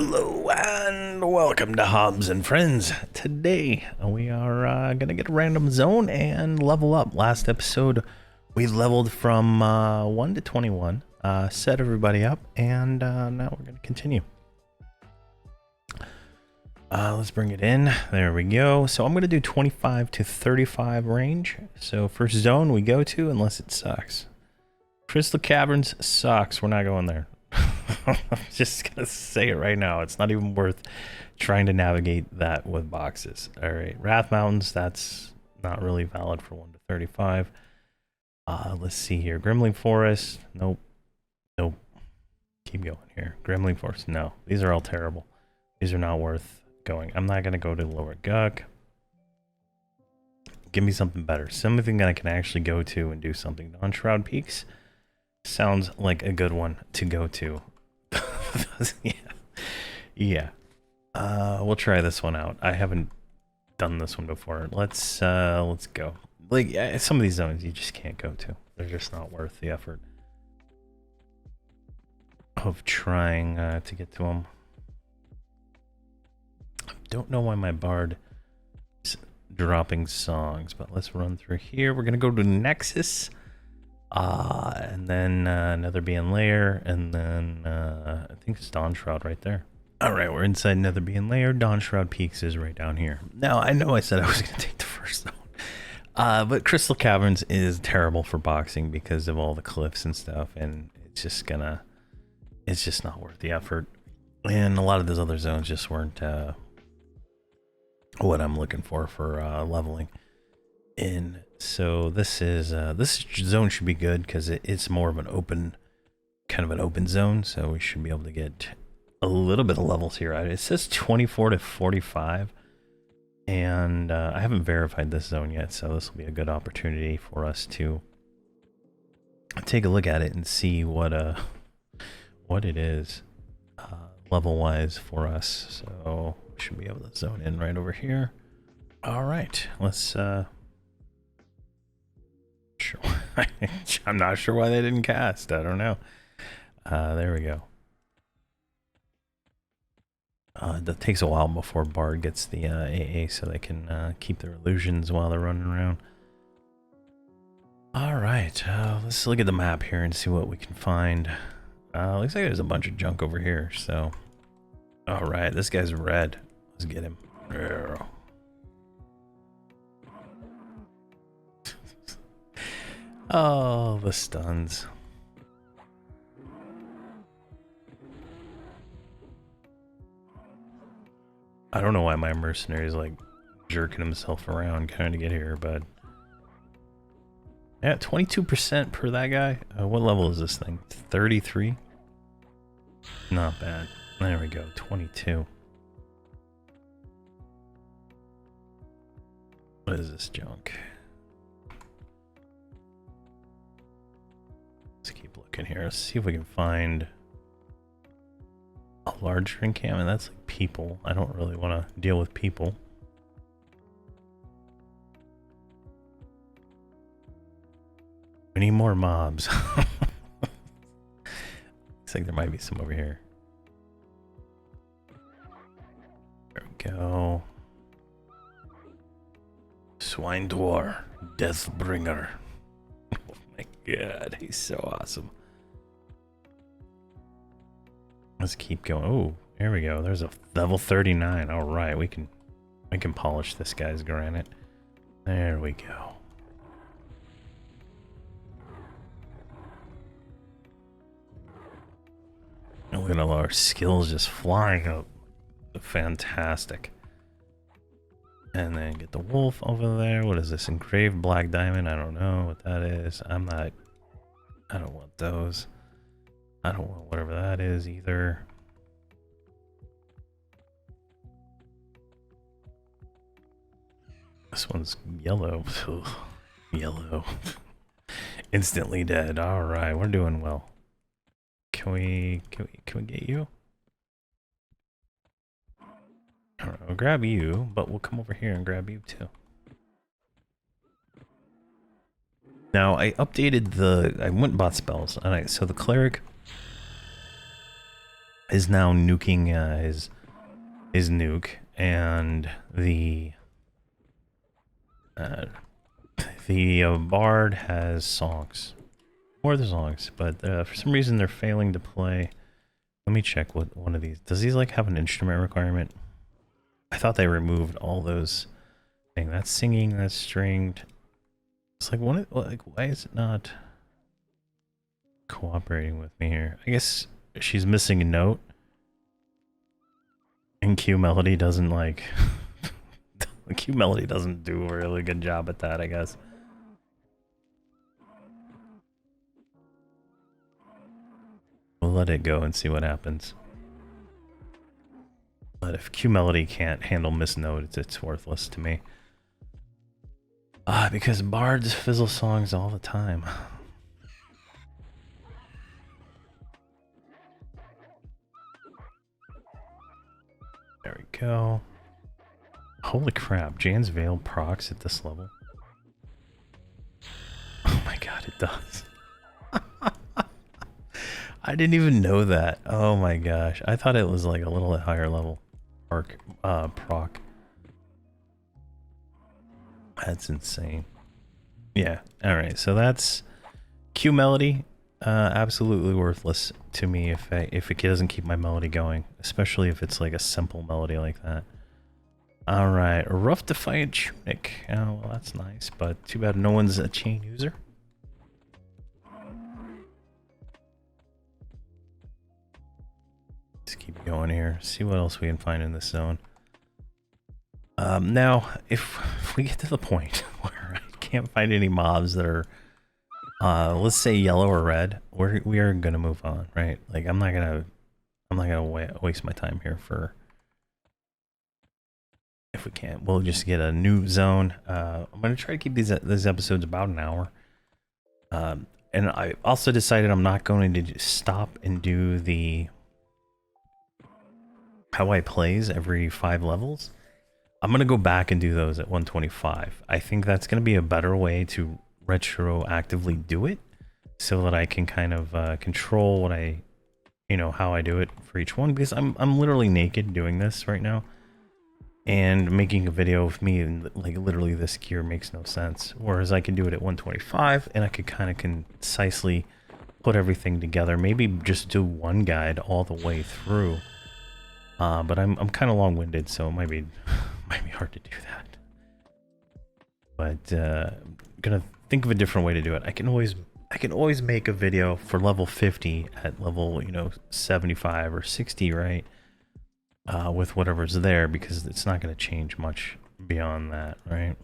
Hello and welcome to Hobz and Friendz. Today we are gonna get a random zone and level up. Last episode we leveled from 1 to 21, set everybody up, and now we're gonna continue. Let's bring it in. There we go. So I'm gonna do 25 to 35 range. So first zone we go to, unless it sucks. Crystal Caverns sucks. We're not going there. I'm just gonna say it right now. It's not even worth trying to navigate that with boxes. All right, Wrath Mountains. That's not really valid for 1 to 35. Let's see here. Grimling Forest. Nope. Nope. Keep going here. Grimling Forest. No, these are all terrible. These are not worth going. I'm not gonna go to Lower Guk. Give me something better. Something that I can actually go to and do something. Non-Shroud Peaks sounds like a good one to go to. Yeah. We'll try this one out. I haven't done this one before. Let's go. Like, some of these zones you just can't go to. They're just not worth the effort of trying to get to them. Don't know why my bard is dropping songs, but let's run through here. We're gonna go to Nexus. And then Netherbean Lair, and then I think it's Dawn Shroud right there. Alright, we're inside Netherbean Lair. Dawn Shroud Peaks is right down here. Now, I know I said I was going to take the first zone, but Crystal Caverns is terrible for boxing because of all the cliffs and stuff, and it's just not worth the effort. And a lot of those other zones just weren't what I'm looking for leveling in. So this zone should be good because it's more of an open, kind of an open zone. So we should be able to get a little bit of levels here. It says 24 to 45, and I haven't verified this zone yet, so this will be a good opportunity for us to take a look at it and see what it is level wise for us. So we should be able to zone in right over here. All right, let's sure. I'm not sure why they didn't cast. I don't know. There we go. That takes a while before Bard gets the AA, so they can keep their illusions while they're running around. All right, let's look at the map here and see what we can find. Looks like there's a bunch of junk over here. So, all right, this guy's red. Let's get him. Oh, the stuns. I don't know why my mercenary is like jerking himself around trying to get here, but yeah, 22% per that guy. What level is this thing? 33? Not bad. There we go, 22. What is this junk? Let's keep looking here. Let's see if we can find a large drink cam, and that's like people. I don't really want to deal with people. We need more mobs. Looks like there might be some over here. There we go. Swine Dwar, Deathbringer. God, he's so awesome. Let's keep going. Oh, here we go. There's a level 39. All right, we can polish this guy's granite. There we go. And look at all our skills just flying up. Fantastic. And then get the wolf over there. What is this? Engraved black diamond? I don't know what that is. I don't want those. I don't want whatever that is either. This one's yellow. Ugh, yellow. Instantly dead. All right, we're doing well. Can we get you? I don't know, we'll grab you, but we'll come over here and grab you too. Now I updated I went and bought spells, and so the cleric is now nuking his nuke, and the bard has songs, more of the songs, but for some reason they're failing to play. Let me check what one of these does. These like have an instrument requirement? I thought they removed all those. Dang, that's singing, that's stringed. It's like one. Like, why is it not cooperating with me here? I guess she's missing a note, and Q Melody doesn't like. Q Melody doesn't do a really good job at that, I guess. We'll let it go and see what happens. But if Q Melody can't handle missed notes, it's worthless to me. Because bards fizzle songs all the time. There we go. Holy crap, Jan's Veil procs at this level. Oh my god, it does. I didn't even know that. Oh my gosh. I thought it was like a little higher level proc. That's insane. Yeah. Alright, so that's Q Melody. Absolutely worthless to me if it doesn't keep my melody going, especially if it's like a simple melody like that. Alright, Rough Defiant Tunic. Oh, well, that's nice, but too bad no one's a chain user. Let's keep going here, see what else we can find in this zone. Now, if we get to the point where I can't find any mobs that are, let's say yellow or red, we are gonna move on, right? Like I'm not gonna waste my time here for. If we can't, we'll just get a new zone. I'm gonna try to keep these episodes about an hour. And I also decided I'm not going to just stop and do the how I plays every 5 levels. I'm gonna go back and do those at 125. I think that's gonna be a better way to retroactively do it, so that I can kind of control what how I do it for each one. Because I'm literally naked doing this right now, and making a video of me in like literally this gear makes no sense. Whereas I can do it at 125, and I could kind of concisely put everything together. Maybe just do one guide all the way through. But I'm kind of long-winded, so it might be hard to do that. But I'm gonna think of a different way to do it. I can always make a video for level 50 at level 75 or 60, right? With whatever's there, because it's not going to change much beyond that, right?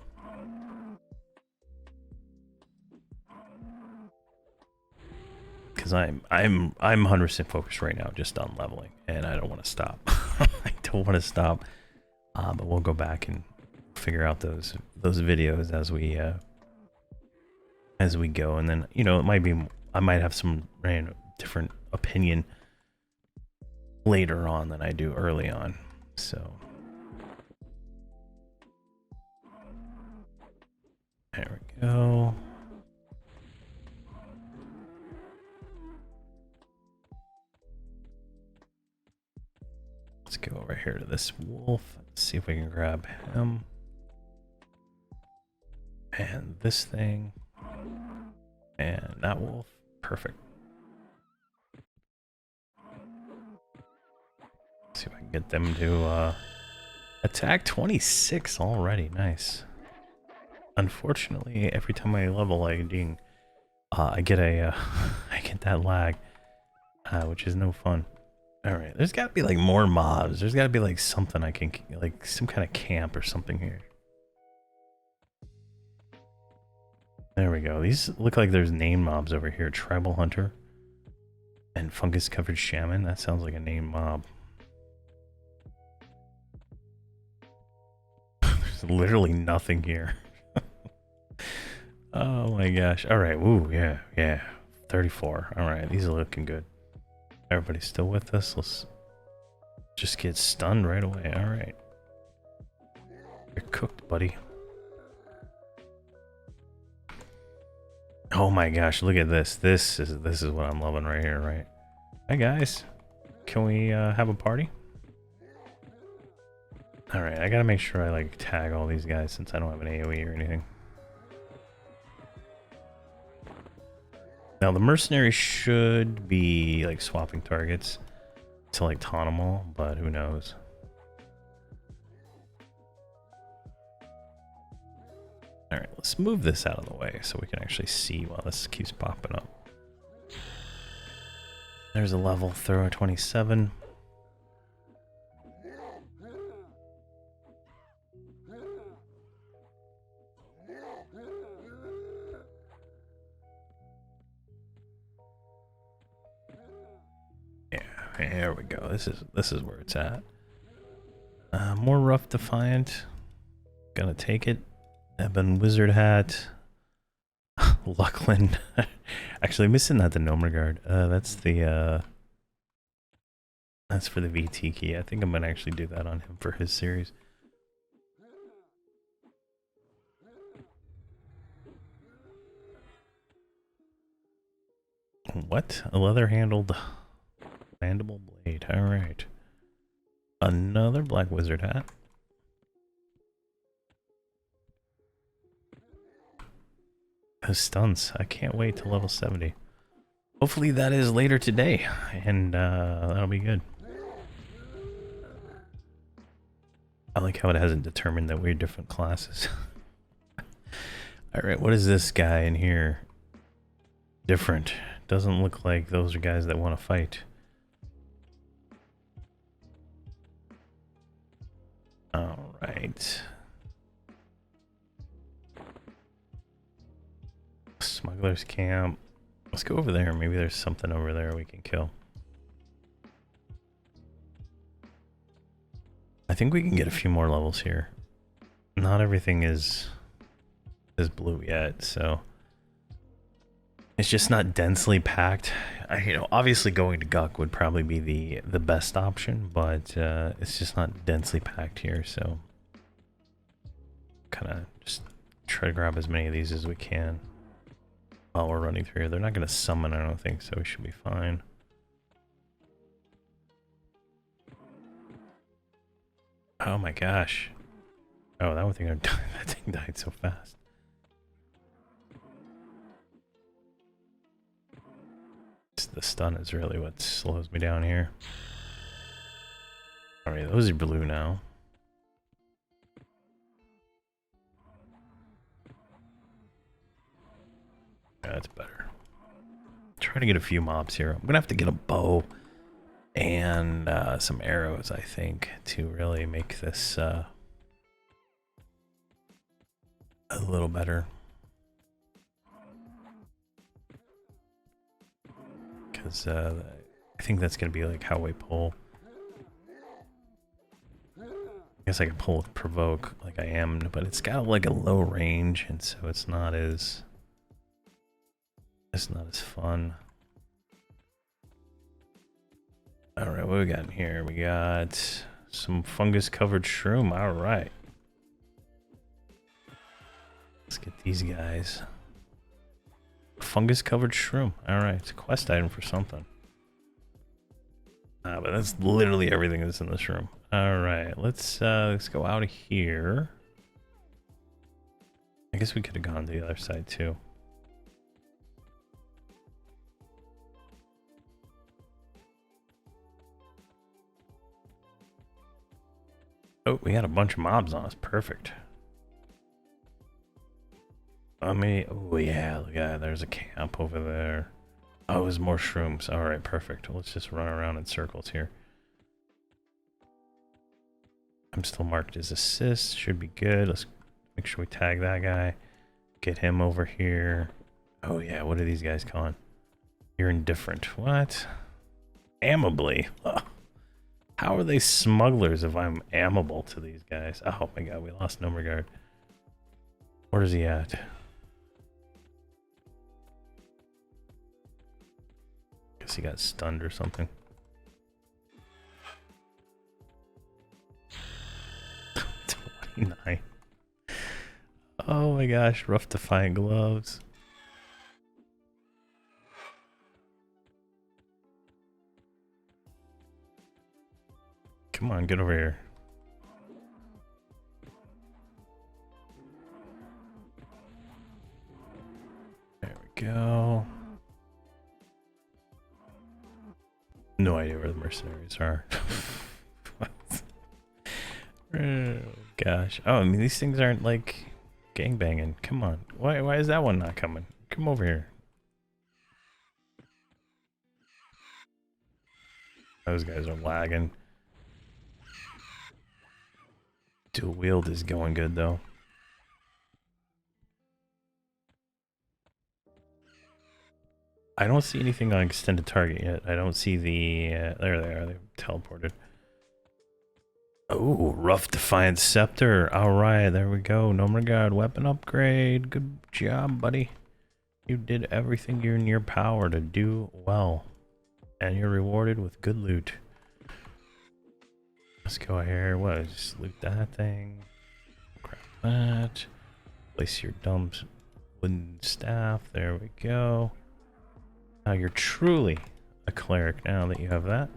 Because I'm 100% focused right now just on leveling, and I don't want to stop. I don't want to stop. But we'll go back and figure out those videos as we go, and then it might be I might have some different opinion later on than I do early on. So there we go. Let's go over here to this wolf. Let's see if we can grab him. And this thing. And that wolf. Perfect. See if I can get them to attack 26 already. Nice. Unfortunately, every time I level, I get I get that lag, which is no fun. All right, there's got to be like more mobs. There's got to be like something I can like some kind of camp or something here. There we go. These look like there's name mobs over here. Tribal Hunter and Fungus Covered Shaman. That sounds like a name mob. There's literally nothing here. Oh my gosh. All right. Ooh, yeah. 34. All right. These are looking good. Everybody's still with us. Let's just get stunned right away. All right. You're cooked, buddy. Oh my gosh, look at this. This is what I'm loving right here, right? Hi guys. Can we have a party? Alright, I gotta make sure I like tag all these guys since I don't have an AoE or anything. Now the mercenaries should be like swapping targets to like taunt them all, but who knows. Alright, let's move this out of the way so we can actually see while this keeps popping up. There's a level, throw 27. There we go. This is where it's at. More rough defiant. Gonna take it. Ebon wizard hat. Lucklin. Actually, missing that the gnome regard. That's the that's for the VT key. I think I'm gonna actually do that on him for his series. What? A leather-handled mandible blade. All right. Another black wizard hat. Those stuns. I can't wait till level 70. Hopefully that is later today, and that'll be good. I like how it hasn't determined that we're different classes. Alright, what is this guy in here? Different. Doesn't look like those are guys that want to fight. Alright. Smuggler's camp. Let's go over there. Maybe there's something over there we can kill. I think we can get a few more levels here. Not everything is blue yet, so it's just not densely packed. You know, obviously going to Guk would probably be the best option, but it's just not densely packed here, so kind of just try to grab as many of these as we can while we're running through here. They're not going to summon, I don't think, so we should be fine. Oh my gosh. Oh, that thing died so fast. The stun is really what slows me down here. Alright, those are blue now. Yeah, that's better. Trying to get a few mobs here. I'm gonna have to get a bow and some arrows, I think, to really make this a little better. Because I think that's gonna be like how we pull. I guess I can pull with provoke like I am, but it's got like a low range, and so it's not as fun. All right, what we got in here? We got some fungus covered shroom. All right, let's get these guys. Fungus covered shroom. All right, it's a quest item for something. But that's literally everything that's in this room. All right, let's go out of here. I guess we could have gone to the other side too. Oh, we had a bunch of mobs on us. Perfect. Oh yeah, look at that. There's a camp over there. Oh, there's more shrooms. All right, perfect. Let's just run around in circles here. I'm still marked as assist. Should be good. Let's make sure we tag that guy. Get him over here. Oh yeah, what are these guys calling? You're indifferent. What? Amably. Oh. How are they smugglers if I'm amable to these guys? Oh my god, we lost no regard. Where is he at? Guess he got stunned or something. 29. Oh my gosh, rough defiant gloves. Come on, get over here. There we go. No idea where the mercenaries are. Oh gosh. Oh, I mean, these things aren't like gangbanging. Come on. Why is that one not coming? Come over here. Those guys are lagging. Dual wield is going good though. I don't see anything on extended target yet. I don't see the there they are. They teleported. Oh, rough defiant scepter. All right, there we go. No regard weapon upgrade. Good job, buddy. You did everything in your power to do well, and you're rewarded with good loot. Let's go here. What? Just loot that thing. Grab that. Place your dumb wooden staff. There we go. Now you're truly a cleric now that you have that.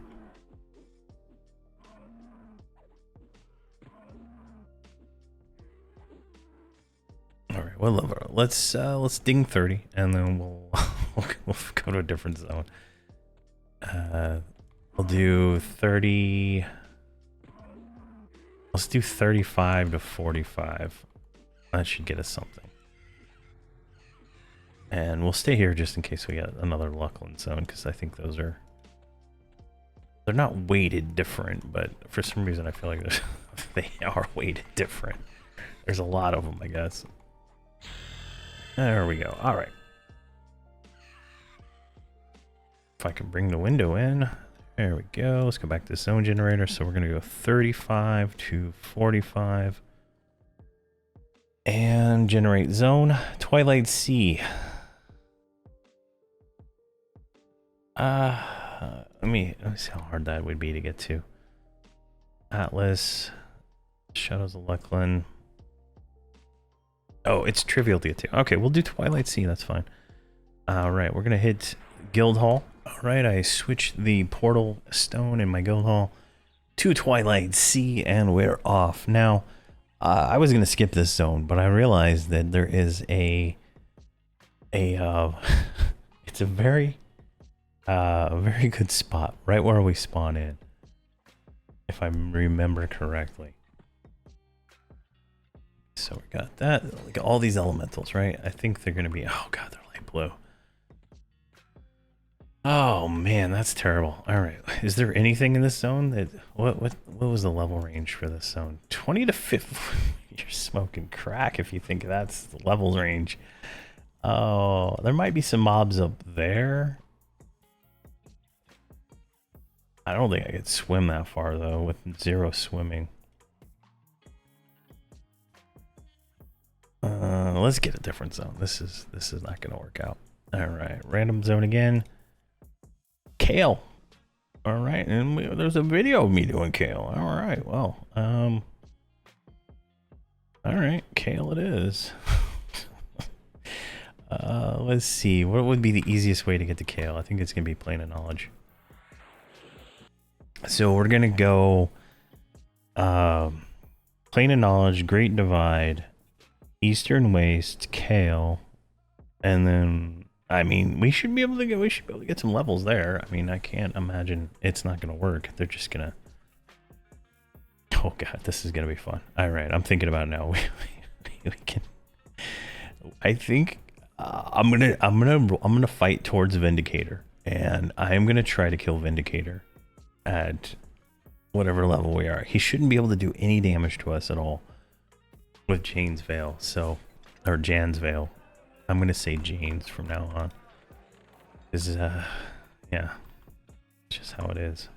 All right, what level? Let's ding 30, and then we'll go to a different zone. We'll do 30. Let's do 35 to 45. That should get us something. And we'll stay here just in case we get another Luckland zone, because I think those are... They're not weighted different, but for some reason I feel like they are weighted different. There's a lot of them, I guess. There we go. All right. If I can bring the window in. There we go. Let's go back to the zone generator. So we're going to go 35 to 45. And generate zone. Twilight Sea. Let me see how hard that would be to get to. Atlas. Shadows of Luckland. Oh, it's trivial to get to. Okay, we'll do Twilight Sea. That's fine. All right, we're going to hit Guildhall. All right, I switched the portal stone in my Guildhall to Twilight Sea, and we're off. Now, I was going to skip this zone, but I realized that there is it's a very good spot right where we spawn in, if I remember correctly. So we got that. Look at all these elementals, right? I think they're going to be... Oh, God, they're light blue. Oh, man, that's terrible. All right. Is there anything in this zone that... What was the level range for this zone? 20 to 50. You're smoking crack if you think that's the levels range. Oh, there might be some mobs up there. I don't think I could swim that far, though, with 0 swimming. Let's get a different zone. This is not going to work out. All right, random zone again. Kale. All right, and there's a video of me doing kale. All right, well, all right, kale it is. Let's see. What would be the easiest way to get to kale? I think it's going to be Plane of Knowledge. So we're going to go Plane of Knowledge, Great Divide, Eastern Waste, Kale, and then I mean we should be able to get some levels there. I mean, I can't imagine it's not gonna work. They're just gonna... Oh God, this is gonna be fun. All right, I'm thinking about it now. We can... I think I'm gonna fight towards Vindicator, and I'm gonna try to kill Vindicator at whatever level we are. He shouldn't be able to do any damage to us at all with Jane's Veil, so, or Jan's Veil. I'm gonna say Jane's from now on. This is yeah, it's just how it is.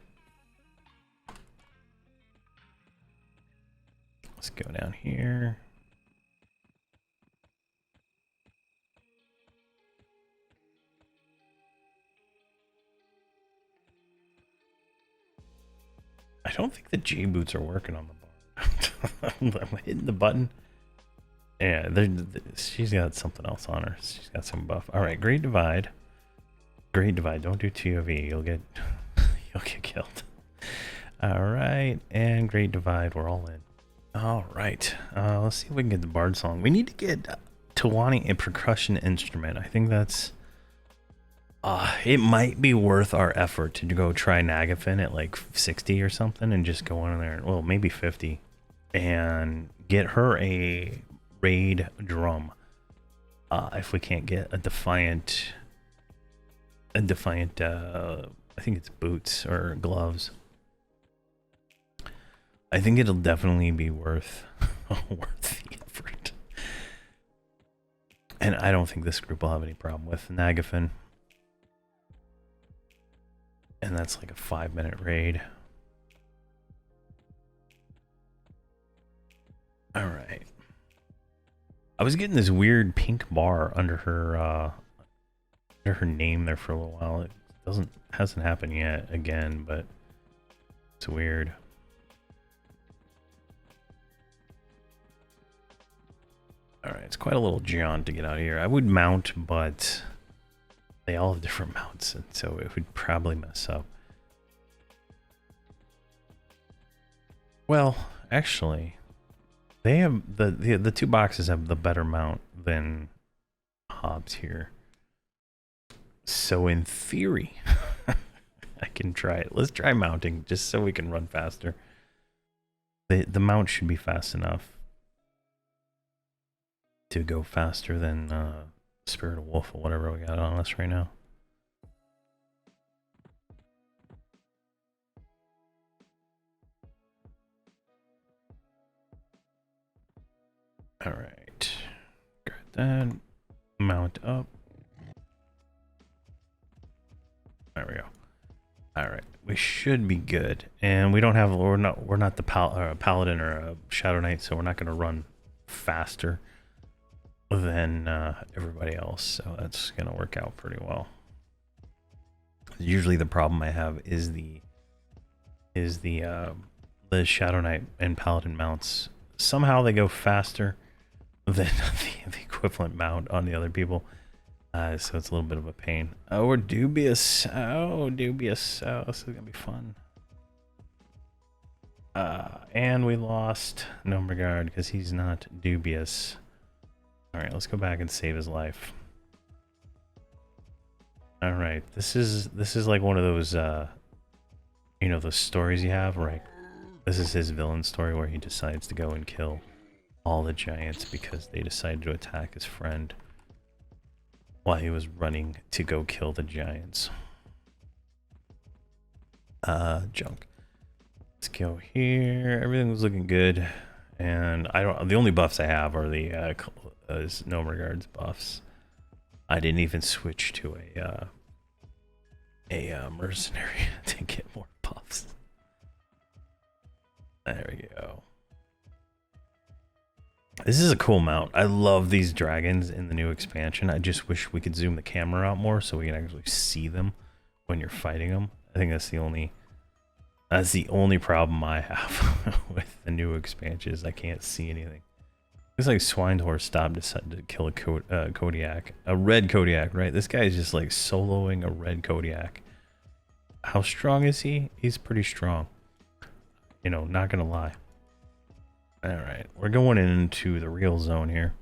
Let's go down here. I don't think the J boots are working on the bar. I'm hitting the button. Yeah, she's got something else on her. She's got some buff. All right, Great Divide. Great Divide. Don't do TOV. You'll get killed. All right, and Great Divide, we're all in. All right, let's see if we can get the Bard song. We need to get Tawani a percussion instrument. I think that's it might be worth our effort to go try Nagafin at like 60 or something and just go in there, well, maybe 50, and get her a raid drum. If we can't get a Defiant, I think it's boots or gloves. I think it'll definitely be worth worth the effort. And I don't think this group will have any problem with Nagafin. And that's like a 5-minute raid. All right. I was getting this weird pink bar under her name there for a little while. It hasn't happened yet again, but it's weird. All right, it's quite a little jaunt to get out of here. I would mount, but they all have different mounts, and so it would probably mess up. Well, actually, they have the two boxes have the better mount than Hobz here. So in theory, I can try it. Let's try mounting just so we can run faster. The mount should be fast enough to go faster than Spirit of Wolf or whatever we got on us right now. All right, got that. Mount up. There we go. All right, we should be good, and we don't have we're not the paladin or a shadow knight, so we're not going to run faster than everybody else, so that's gonna work out pretty well. Usually the problem I have is the Shadow Knight and Paladin mounts. Somehow they go faster than the equivalent mount on the other people, so it's a little bit of a pain. Oh, we're dubious. Oh, dubious. Oh, this is gonna be fun. And we lost Nomergard because he's not dubious. All right, let's go back and save his life. All right, this is like one of those, you know, those stories you have, right? This is his villain story where he decides to go and kill all the giants because they decided to attack his friend while he was running to go kill the giants. Junk. Let's go here. Everything was looking good, and the only buffs I have are the Nomergard's buffs. I didn't even switch to a mercenary to get more buffs. There we go. This is a cool mount. I love these dragons in the new expansion. I just wish we could zoom the camera out more so we can actually see them when you're fighting them. I think that's the only problem I have with the new expansion is I can't see anything. Looks like Swinehorse stopped decided to kill a Kodiak. A red Kodiak, right? This guy is just like soloing a red Kodiak. How strong is he? He's pretty strong. You know, not gonna lie. Alright, we're going into the real zone here.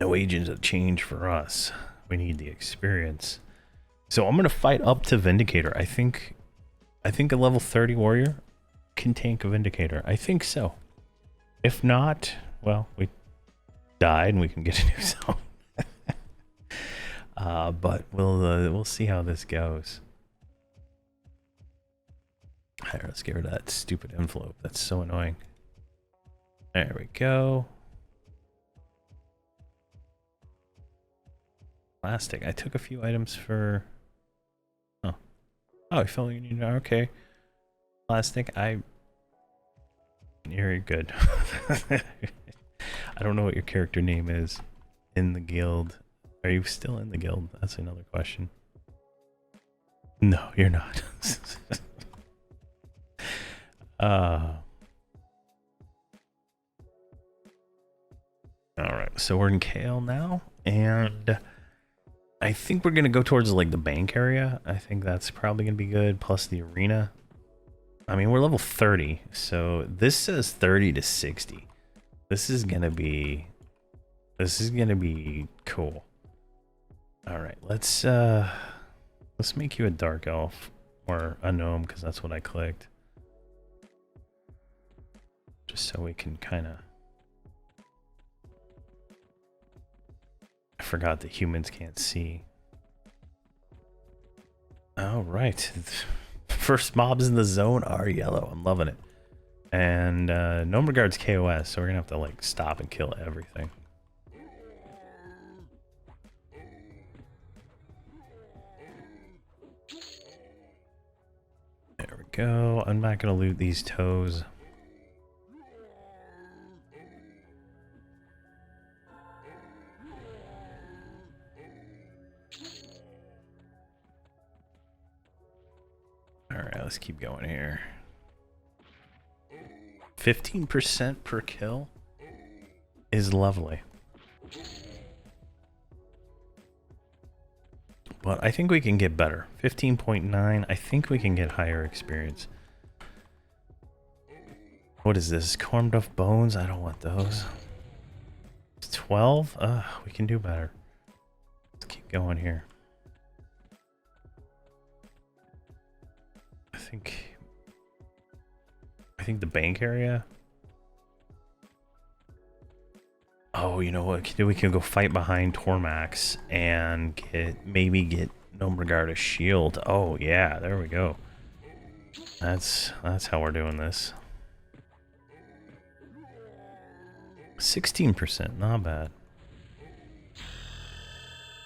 No agents of change for us. We need the experience. So I'm gonna fight up to Vindicator. I think a level 30 warrior can tank a Vindicator. I think so. If not, well, we died and we can get a new zone. But we'll see how this goes. Alright, let's get rid of that stupid envelope. That's so annoying. There we go. Plastic. I took a few items for... Oh, I feel like you need... Okay. Plastic. You're good. I don't know what your character name is in the guild. Are you still in the guild? That's another question. No, you're not. Alright, so we're in Kale now, and I think we're gonna go towards like the bank area. I think that's probably gonna be good. Plus the arena. I mean, we're level 30, so this says 30 to 60. This is gonna be cool. All right, let's make you a dark elf or a gnome because that's what I clicked. Just so we can kind of. I forgot that humans can't see. All right. First mobs in the zone are yellow. I'm loving it. And no regards KOS, so we're gonna have to like stop and kill everything. There we go. I'm not gonna loot these toes. All right, let's keep going here. 15% per kill is lovely. But I think we can get better. 15.9, I think we can get higher experience. What is this? Corned off bones? I don't want those. 12? We can do better. Let's keep going here. I think the bank area. Oh, you know what? We can go fight behind Tormax and maybe get Nomregard a shield. Oh yeah, there we go. That's how we're doing this. 16%, not bad.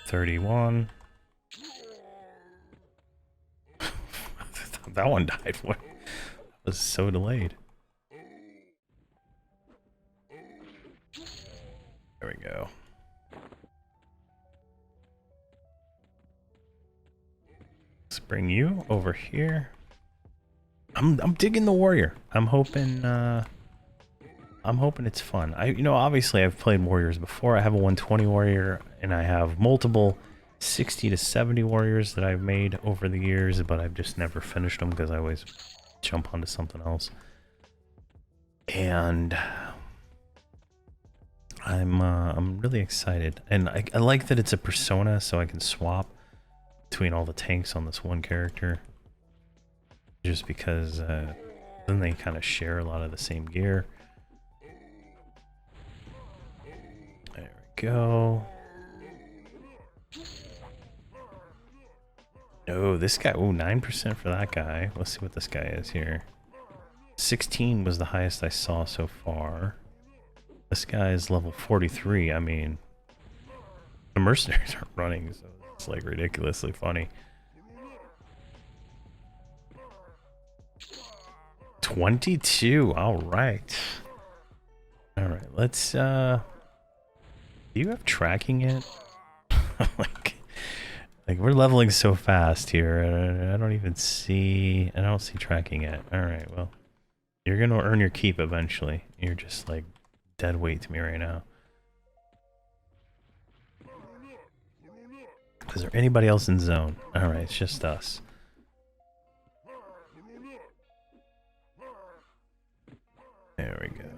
31. That one died. What? Was so delayed. There we go. Let's bring you over here. I'm digging the warrior. I'm hoping it's fun. Obviously I've played warriors before. I have a 120 warrior and I have multiple 60 to 70 warriors that I've made over the years, but I've just never finished them because I always jump onto something else. And I'm really excited, and I like that it's a persona, so I can swap between all the tanks on this one character, just because then they kind of share a lot of the same gear. There we go. Oh, this guy. Oh, 9% for that guy. Let's see what this guy is here. 16 was the highest I saw so far. This guy is level 43. I mean, the mercenaries aren't running, so it's like ridiculously funny. 22. All right. All right. Let's. Do you have tracking yet? Like we're leveling so fast here. I don't even see. I don't see tracking yet. All right. Well, you're gonna earn your keep eventually. You're just like dead weight to me right now. Is there anybody else in zone? All right, it's just us. There we go.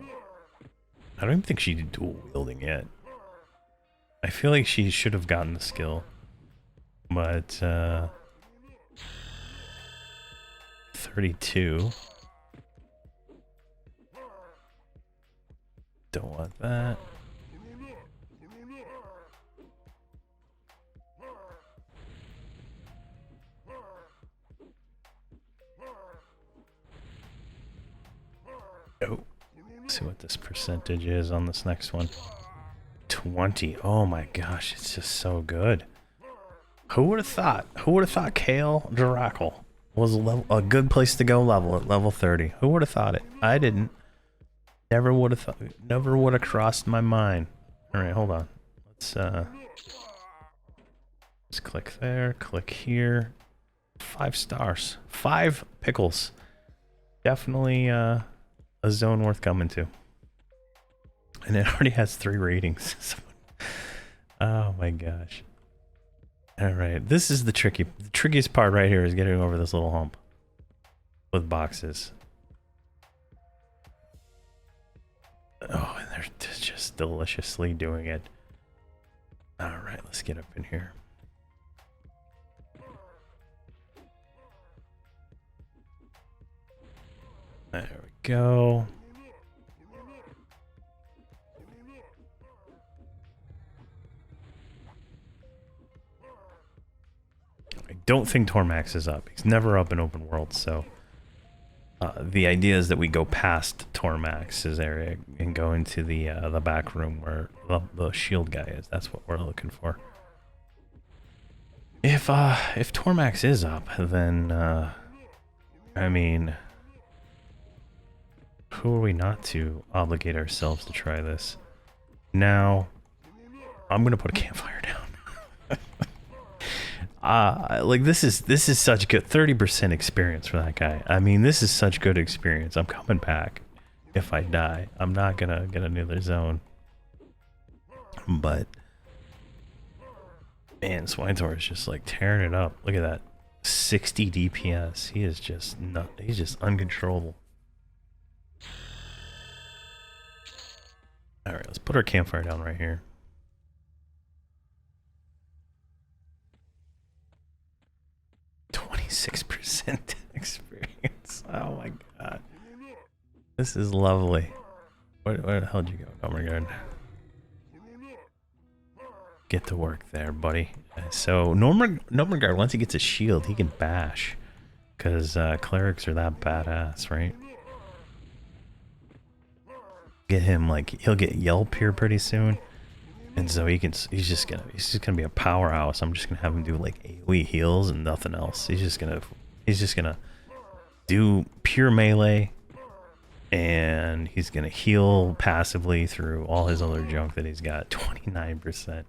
I don't even think she did dual wielding yet. I feel like she should have gotten the skill. But 32. Don't want that. Oh. Let's see what this percentage is on this next one. 20. Oh my gosh, it's just so good. Who would have thought? Who would have thought Kale Duracle was a good place to go level at level 30? Who would have thought it? I didn't. Never would have thought. Never would have crossed my mind. All right, hold on. Let's click there. Click here. 5 stars. 5 pickles. Definitely a zone worth coming to. And it already has 3 ratings. Oh my gosh. All right, this is the trickiest part right here is getting over this little hump with boxes. Oh, and they're just deliciously doing it. All right, let's get up in here. There we go. I don't think Tormax is up. He's never up in open world, so the idea is that we go past Tormax's area and go into the back room where the shield guy is. That's what we're looking for. If Tormax is up, then I mean, who are we not to obligate ourselves to try this? Now, I'm gonna put a campfire down. Like this is such good 30% experience for that guy. I mean, this is such good experience. I'm coming back. If I die, I'm not gonna get another zone. But man, Swinetour is just like tearing it up. Look at that, 60 DPS. He is just not. He's just uncontrollable. All right, let's put our campfire down right here. .6% experience. Oh my god. This is lovely. Where the hell did you go? Oh my god. Get to work there, buddy. So Normangaard, once he gets a shield, he can bash. Because clerics are that badass, right? Get him, like, he'll get Yelp here pretty soon. And so he's just gonna be a powerhouse. I'm just gonna have him do like AoE heals and nothing else. He's just gonna do pure melee, and he's gonna heal passively through all his other junk that he's got. 29%.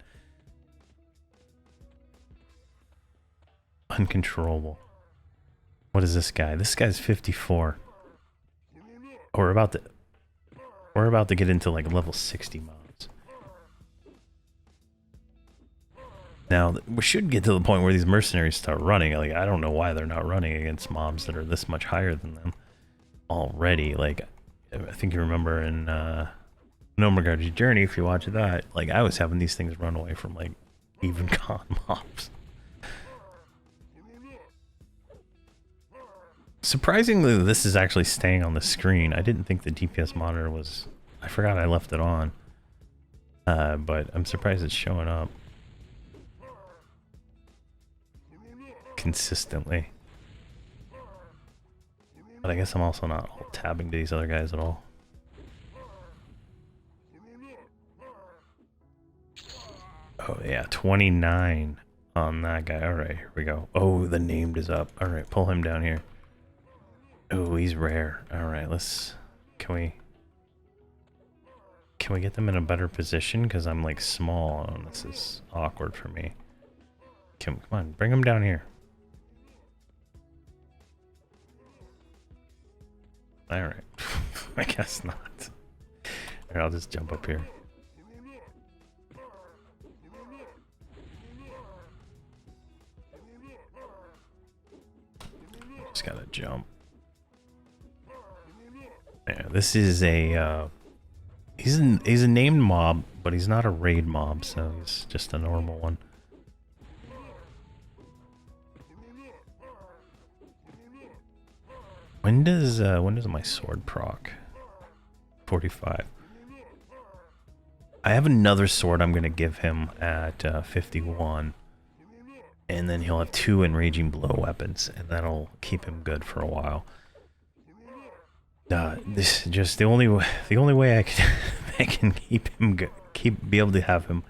Uncontrollable. What is this guy? This guy's 54. We're about to get into like level 60 mobs. Now, we should get to the point where these mercenaries start running. Like, I don't know why they're not running against mobs that are this much higher than them already. Like, I think you remember in Normangaard's Journey, if you watch that, like, I was having these things run away from, like, even con mobs. Surprisingly, this is actually staying on the screen. I didn't think the DPS monitor was... I forgot I left it on. But I'm surprised it's showing up consistently. But I guess I'm also not tabbing to these other guys at all. Oh yeah, 29 on that guy. Alright, here we go. Oh, the named is up. Alright, pull him down here. Oh, he's rare. Alright, let's... Can we get them in a better position? Because I'm like small and this is awkward for me. Come on, bring them down here. Alright. I guess not. Alright, I'll just jump up here. Just gotta jump. Yeah, this is a he's a named mob, but he's not a raid mob, so he's just a normal one. When does my sword proc? 45. I have another sword I'm gonna give him at 51, and then he'll have 2 enraging blow weapons, and that'll keep him good for a while. This is just the only way I can keep him be able to have him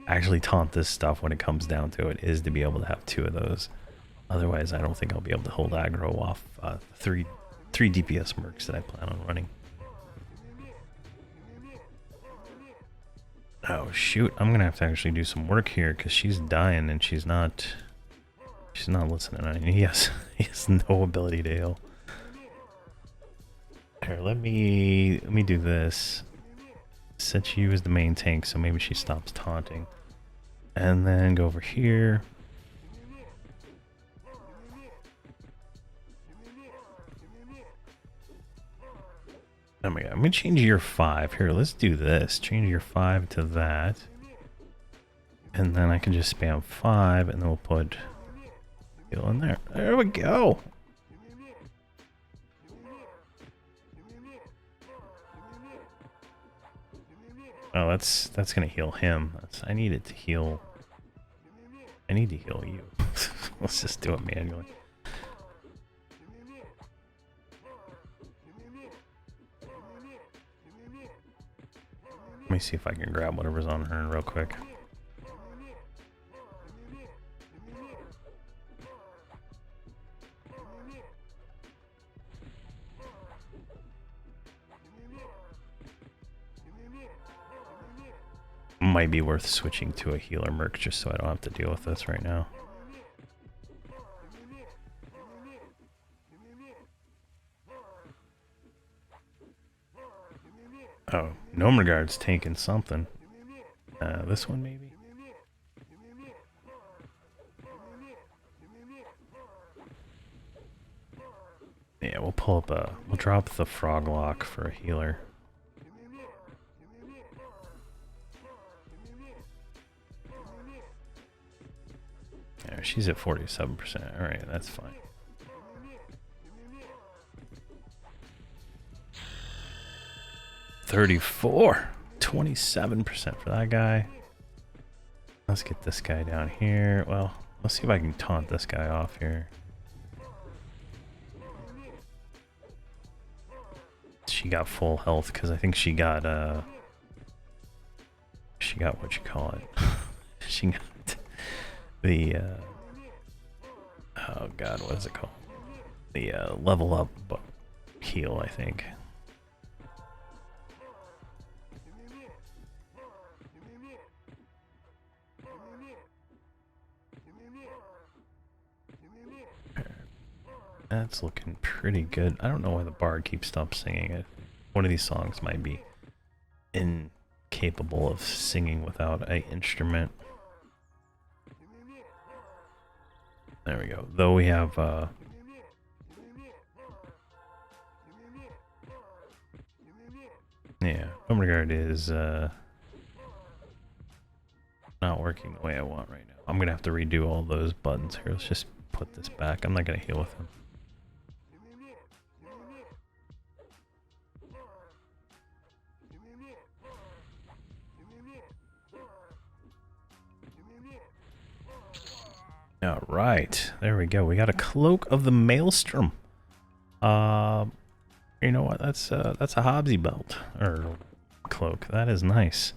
actually taunt this stuff when it comes down to it is to be able to have 2 of those. Otherwise, I don't think I'll be able to hold aggro off 3 DPS mercs that I plan on running. Oh shoot, I'm gonna have to actually do some work here because she's dying and she's not listening. I mean, he has no ability to heal. Here, let me do this. Set you as the main tank, so maybe she stops taunting. And then go over here. Oh my god, I'm gonna change your 5. Here, let's do this. Change your 5 to that. And then I can just spam 5 and then we'll put heal in there. There we go. Oh, that's gonna heal him. I need it to heal. I need to heal you. Let's just do it manually. Let me see if I can grab whatever's on her real quick. Might be worth switching to a healer merc just so I don't have to deal with this right now. Oh, Nomergard's tanking something. This one maybe? Yeah, we'll pull up we'll drop the frog lock for a healer. Yeah, she's at 47%. Alright, that's fine. $34. 27% for that guy. Let's get this guy down here. Well, let's see if I can taunt this guy off here. She got full health because I think she got what you call it. She got the oh god, what is it called? The level up heal, I think. That's looking pretty good. I don't know why the bard keeps stop singing it. One of these songs might be incapable of singing without an instrument. There we go. Though we have yeah, Nomergard is not working the way I want right now. I'm gonna have to redo all those buttons here. Let's just put this back. I'm not gonna heal with him. All right, there we go. We got a Cloak of the Maelstrom. You know what? That's a Hobzy belt or cloak. That is nice.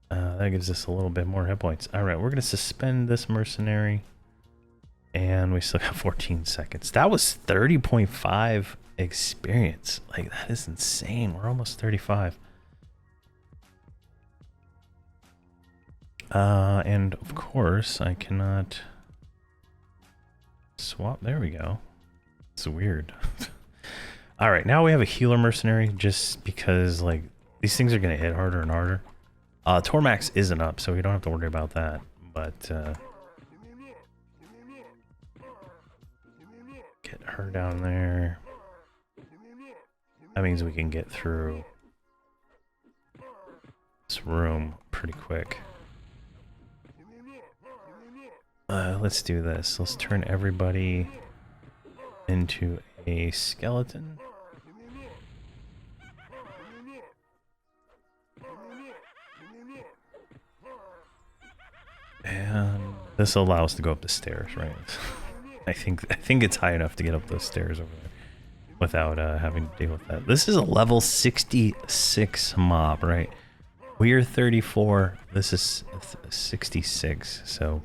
That gives us a little bit more hit points. All right, we're gonna suspend this mercenary, and we still got 14 seconds. That was 30.5 experience. Like that is insane. We're almost 35. And of course, I cannot swap. There we go. It's weird. All right, now we have a healer mercenary just because like these things are gonna hit harder and harder. Tormax isn't up, so we don't have to worry about that. But get her down there. That means we can get through this room pretty quick. Let's do this. Let's turn everybody into a skeleton. And this will allow us to go up the stairs, right? I think it's high enough to get up those stairs over there without having to deal with that. This is a level 66 mob, right? We are 34. This is 66, so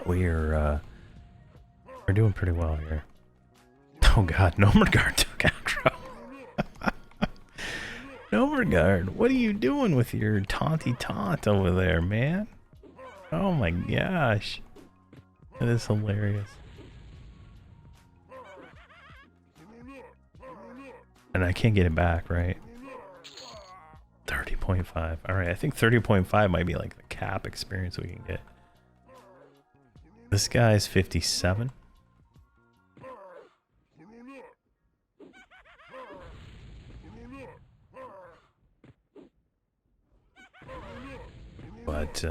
we're doing pretty well here. Oh god, Nomergard took aggro. Nomergard, what are you doing with your taunty taunt over there, man? Oh my gosh. That is hilarious. And I can't get it back, right? 30.5. Alright, I think 30.5 might be like the cap experience we can get. This guy's 57. But,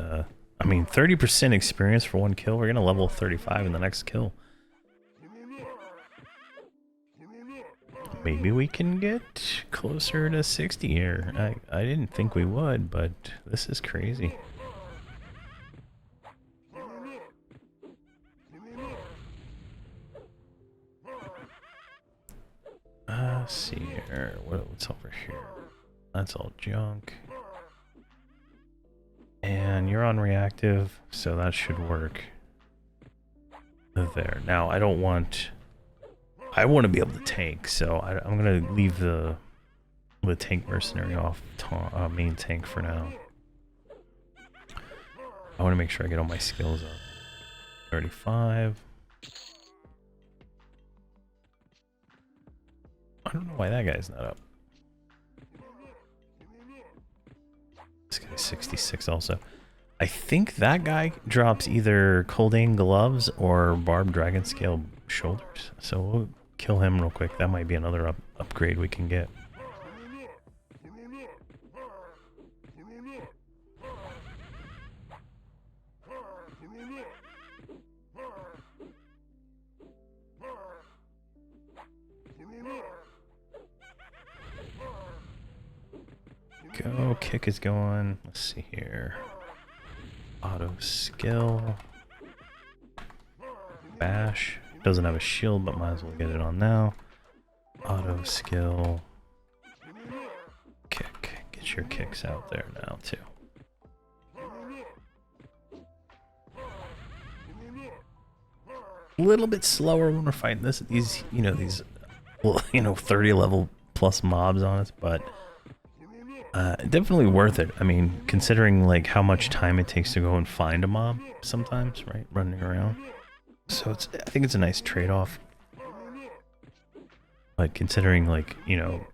I mean, 30% experience for one kill. We're going to level 35 in the next kill. Maybe we can get closer to 60 here. I didn't think we would, but this is crazy. Let's see here. What's over here? That's all junk. And you're on reactive, so that should work. There. Now, I want to be able to tank, so I'm going to leave the tank mercenary off main tank for now. I want to make sure I get all my skills up. 35. I don't know why that guy's not up. This guy's 66 also. I think that guy drops either cold aim gloves or barbed dragon scale shoulders. So we'll kill him real quick. That might be another upgrade we can get. Go, kick is going. Let's see here. Auto skill. Bash. Doesn't have a shield, but might as well get it on now. Auto skill. Kick. Get your kicks out there now too. A little bit slower when we're fighting these 30 level plus mobs on us, but definitely worth it. I mean, considering like how much time it takes to go and find a mob sometimes, right? Running around. So I think it's a nice trade-off. But considering like,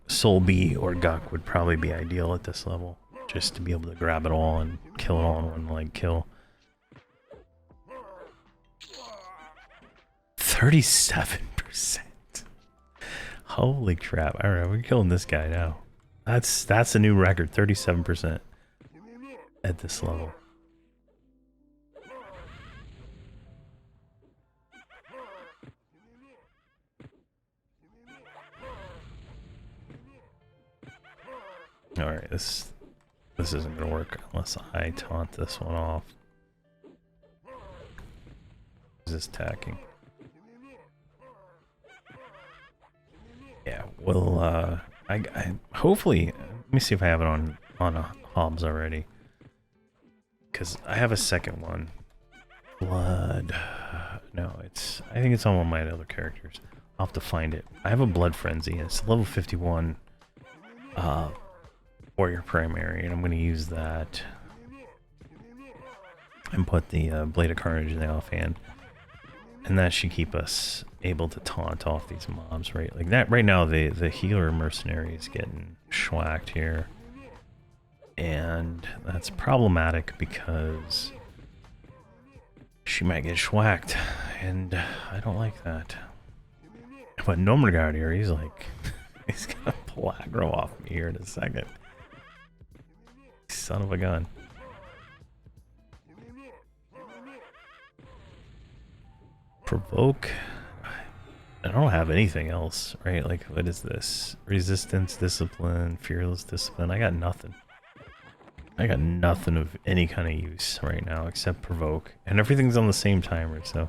Soul B or Guk would probably be ideal at this level. Just to be able to grab it all and kill it all in one like kill. 37%. Holy crap. Alright, we're killing this guy now. That's a new record, 37% at this level. Alright, this isn't gonna work unless I taunt this one off. Is this tacking? Yeah, we'll I hopefully, let me see if I have it on a Hobz already, because I have a second one. Blood. No, I think it's on one of my other characters. I'll have to find it. I have a Blood Frenzy. It's level 51 warrior primary, and I'm going to use that and put the Blade of Carnage in the offhand, and that should keep us able to taunt off these mobs, right? Like that right now, the healer mercenary is getting schwacked here, and that's problematic because she might get schwacked, and I don't like that. But Nomregard here, he's like, he's gonna pull aggro off me here in a second. Son of a gun. Provoke. I don't have anything else, right? Like, what is this? Resistance, discipline, fearless discipline. I got nothing. I got nothing of any kind of use right now except provoke. And everything's on the same timer, so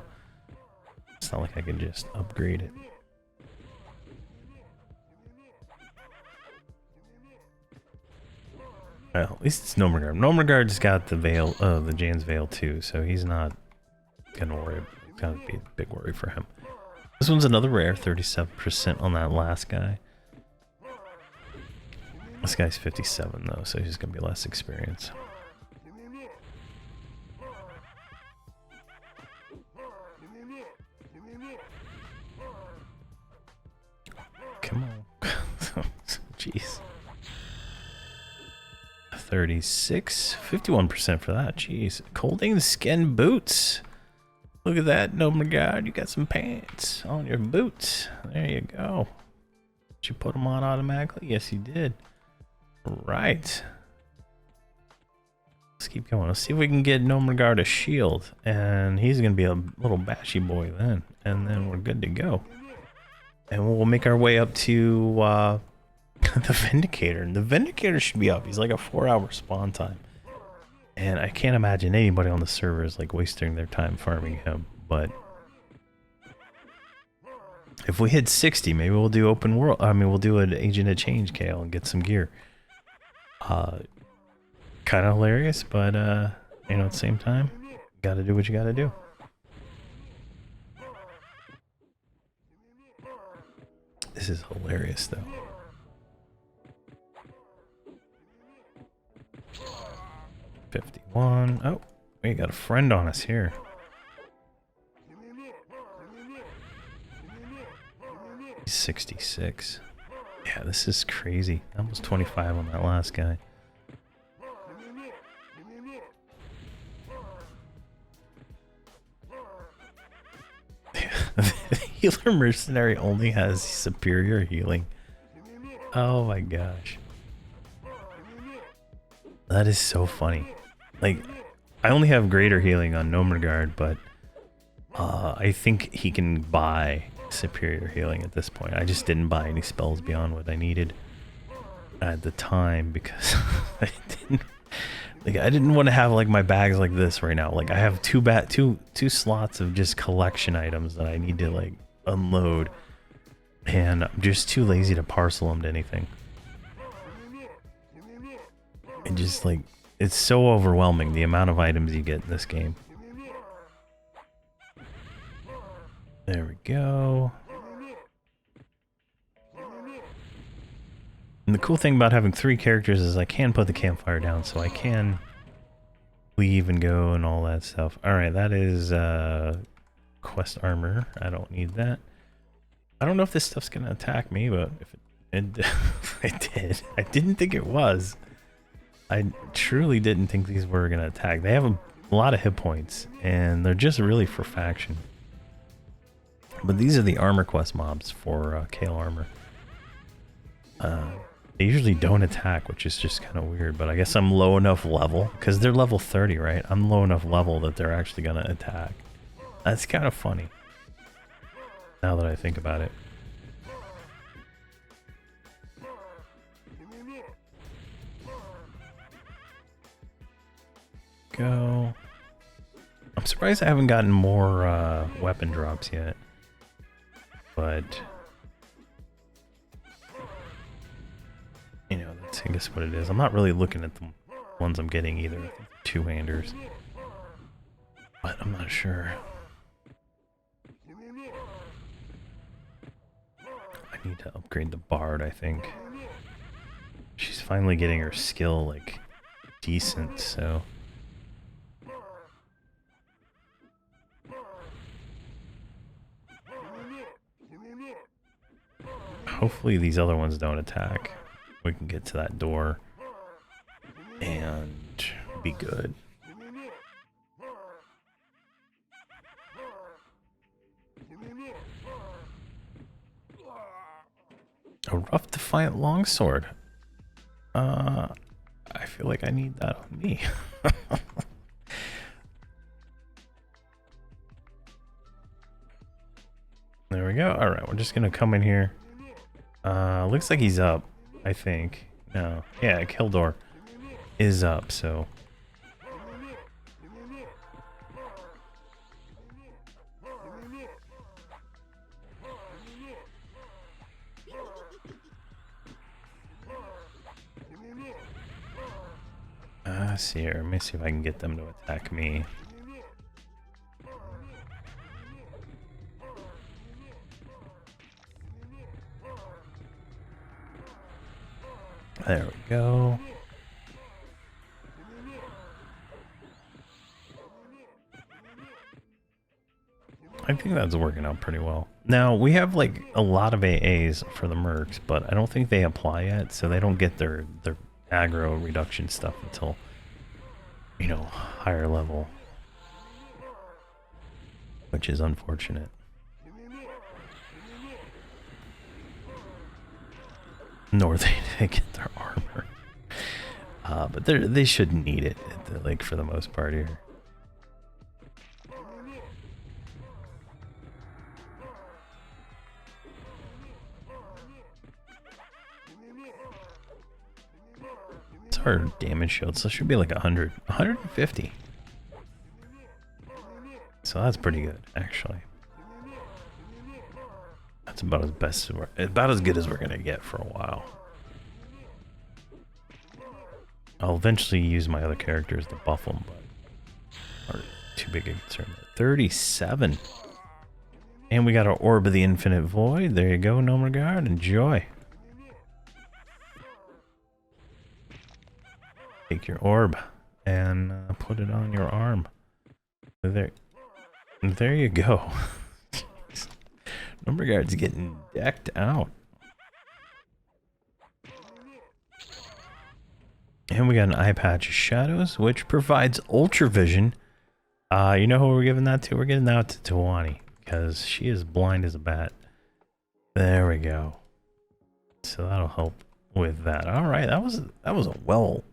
it's not like I can just upgrade it. Well, at least it's Nomregard. Nomregard's got the veil, the Jan's Veil too, so he's not gonna worry. It's gonna be a big worry for him. This one's another rare, 37% on that last guy. This guy's 57 though, so he's gonna be less experience. Come on. Jeez. 36, 51% for that. Jeez. Colding skin boots. Look at that, Nomregard. You got some pants on your boots. There you go. Did you put them on automatically? Yes, you did. Right. let's keep going. Let's see if we can get Nomergard a shield, and he's gonna be a little bashy boy then, and then we're good to go. And we'll make our way up to the Vindicator. And the Vindicator should be up. He's like a 4-hour spawn time, and I can't imagine anybody on the server is like wasting their time farming him. But if we hit 60, maybe we'll do open world. I mean, we'll do an Agent of Change, Kale, and get some gear. Kind of hilarious, but you know, at the same time, you gotta do what you gotta do. This is hilarious, though. $51. Oh, we got a friend on us here. He's 66. Yeah, this is crazy. Almost 25 on that last guy. The healer mercenary only has superior healing. Oh my gosh. That is so funny. Like, I only have greater healing on Nomergard, but I think he can buy superior healing at this point. I just didn't buy any spells beyond what I needed at the time because I didn't want to have like my bags like this right now. Like I have two slots of just collection items that I need to like unload, and I'm just too lazy to parcel them to anything. And just like, it's so overwhelming the amount of items you get in this game. There we go. And the cool thing about having 3 characters is I can put the campfire down, so I can leave and go and all that stuff. Alright, that is quest armor. I don't need that. I don't know if this stuff's gonna attack me, but if it did. I didn't think it was. I truly didn't think these were gonna attack. They have a lot of hit points, and they're just really for faction. But these are the armor quest mobs for Kale armor. They usually don't attack, which is just kind of weird, but I guess I'm low enough level, because they're level 30, right? I'm low enough level that they're actually going to attack. That's kind of funny, now that I think about it. Go. I'm surprised I haven't gotten more weapon drops yet, but you know, that's I guess what it is. I'm not really looking at the ones I'm getting either. Two-handers, but I'm not sure. I need to upgrade the Bard, I think. She's finally getting her skill like decent, so hopefully these other ones don't attack. We can get to that door and be good. A rough defiant longsword. I feel like I need that on me. There we go. All right, we're just gonna come in here. Looks like he's up, I think. No, yeah, Kildor is up, so. Let's see here. Let me see if I can get them to attack me. There we go. I think that's working out pretty well. Now, we have like a lot of AAs for the mercs, but I don't think they apply yet, so they don't get their aggro reduction stuff until, you know, higher level, which is unfortunate. Nor they get their armor. But they shouldn't need it, like, for the most part here. It's our damage shield, so it should be like 100, 150. So that's pretty good, actually. That's about as good as we're gonna get for a while. I'll eventually use my other characters to buff them, but are too big a concern. 37. And we got our Orb of the Infinite Void. There you go, Nomergard. Enjoy. Take your orb and put it on your arm. There you go. Nomergard's getting decked out. And we got an eye patch of shadows, which provides ultra vision. You know who we're giving that to? We're giving that to Tawani, because she is blind as a bat. There we go. So that'll help with that. All right, that was a well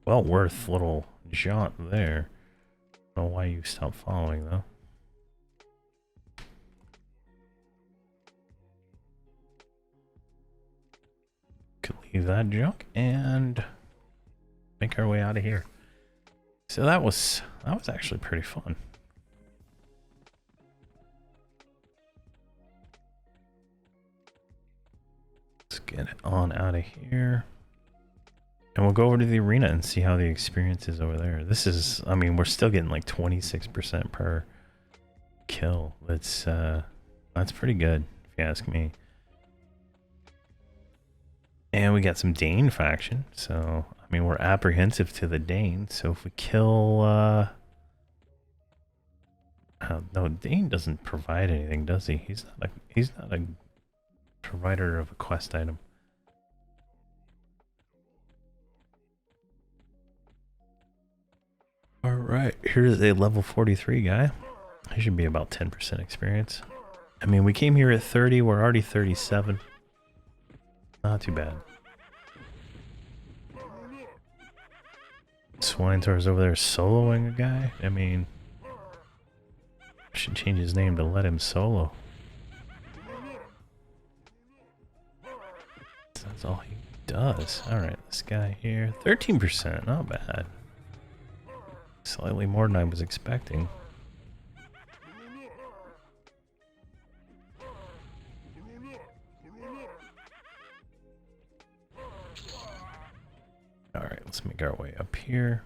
worth little jaunt there. I don't know why you stopped following though. Could leave that junk and make our way out of here. So that was actually pretty fun. Let's get it on out of here. And we'll go over to the arena and see how the experience is over there. This is, I mean, we're still getting like 26% per kill. That's pretty good, if you ask me. And we got some Dane faction, so I mean we're apprehensive to the Dane. So if we kill, no, Dane doesn't provide anything, does he? He's not a provider of a quest item. All right, here's a level 43 guy. He should be about 10% experience. I mean, we came here at 30. We're already 37. Not too bad. Swinetaur's over there soloing a guy. I mean, should change his name to let him solo. That's all he does. Alright, this guy here. 13%, not bad. Slightly more than I was expecting. Alright, let's make our way up here.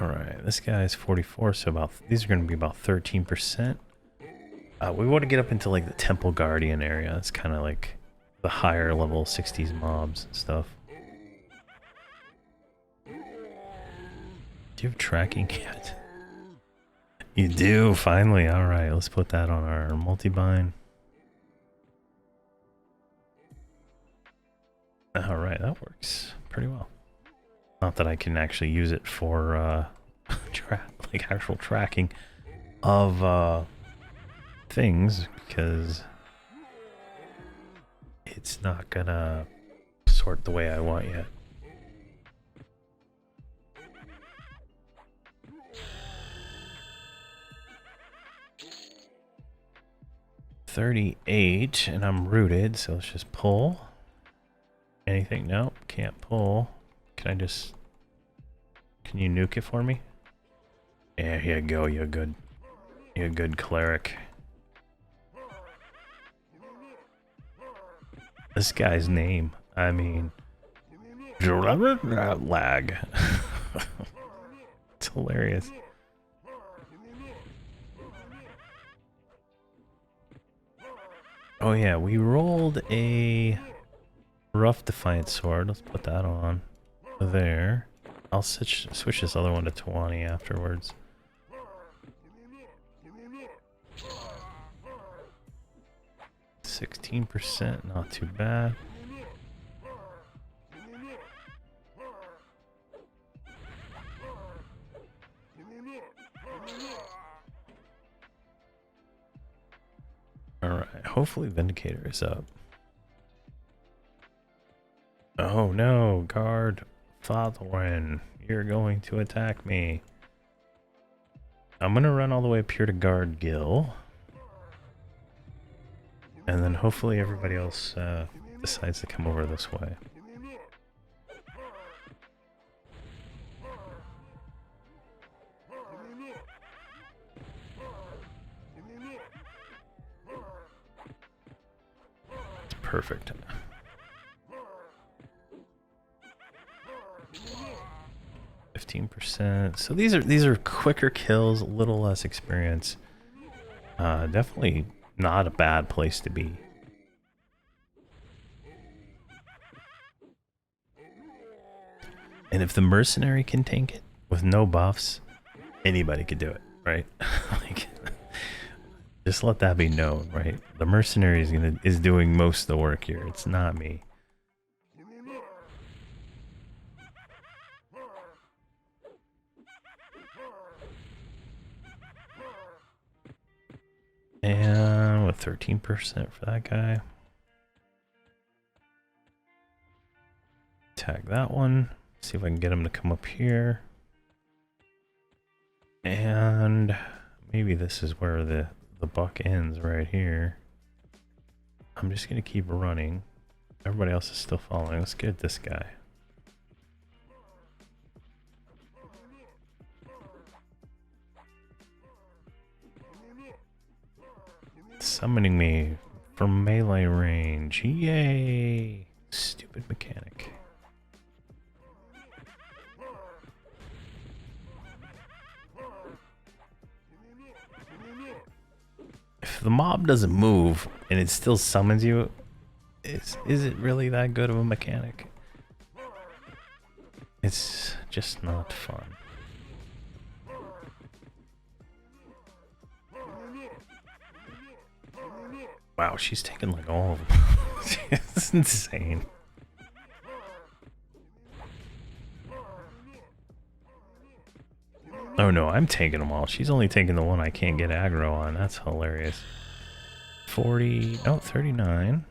Alright, this guy is 44, so these are going to be about 13%. We want to get up into like the Temple Guardian area. It's kind of like the higher level 60s mobs and stuff. Do you have tracking yet? You do, finally. Alright, let's put that on our multi-bind. Alright, that works pretty well. Not that I can actually use it for like actual tracking of things, because it's not gonna sort the way I want yet. $38, and I'm rooted, so let's just pull. Anything? Nope, can't pull. Can you nuke it for me? Yeah, here you go, you're good. You're a good cleric. This guy's name, I mean... lag. It's hilarious. Oh yeah, we rolled a rough Defiant Sword. Let's put that on there. I'll switch this other one to Tawani afterwards. %, not too bad. Alright, hopefully Vindicator is up. Oh no, guard Fathorin, you're going to attack me. I'm gonna run all the way up here to guard Gil. And then hopefully everybody else decides to come over this way. It's perfect. %. So these are quicker kills, a little less experience. Definitely not a bad place to be. And if the mercenary can tank it with no buffs, anybody could do it, right? Like, just let that be known, right? The mercenary is doing most of the work here. It's not me. And with 13% for that guy. Tag that one. See if I can get him to come up here. And maybe this is where the buck ends, right here. I'm just gonna keep running. Everybody else is still following. Let's get this guy. Summoning me from melee range. Yay! Stupid mechanic. If the mob doesn't move and it still summons you, is it really that good of a mechanic? It's just not fun. Wow, she's taking like all of them. It's insane. Oh no, I'm taking them all. She's only taking the one I can't get aggro on. That's hilarious. 40, no, 39.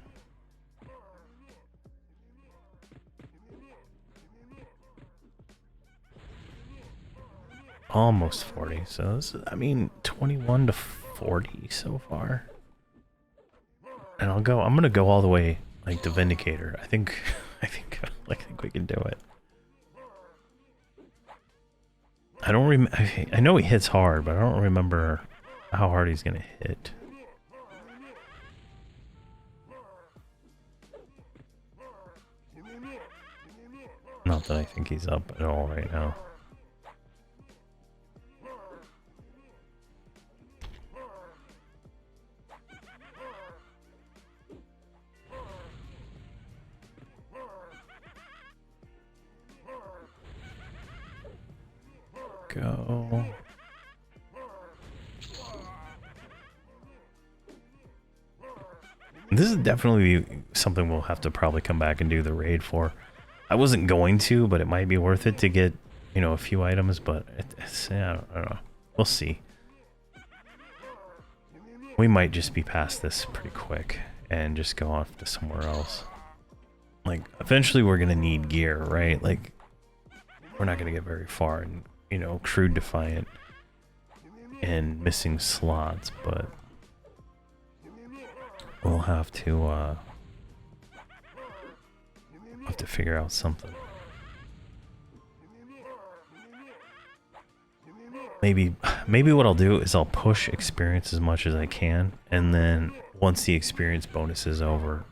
Almost 40. So this is, I mean, 21 to 40 so far. And I'm gonna go all the way like to Vindicator. I think we can do it. I know he hits hard, but I don't remember how hard he's gonna hit. Not that I think he's up at all right now. Go. This is definitely something we'll have to probably come back and do the raid for. I wasn't going to, but it might be worth it to get, you know, a few items, but yeah, I don't know. We'll see. We might just be past this pretty quick and just go off to somewhere else. Like, eventually we're gonna need gear, right? Like, we're not gonna get very far in, you know, Crude Defiant and missing slots, but we'll have to figure out something. Maybe what I'll do is I'll push experience as much as I can, and then once the experience bonus is over,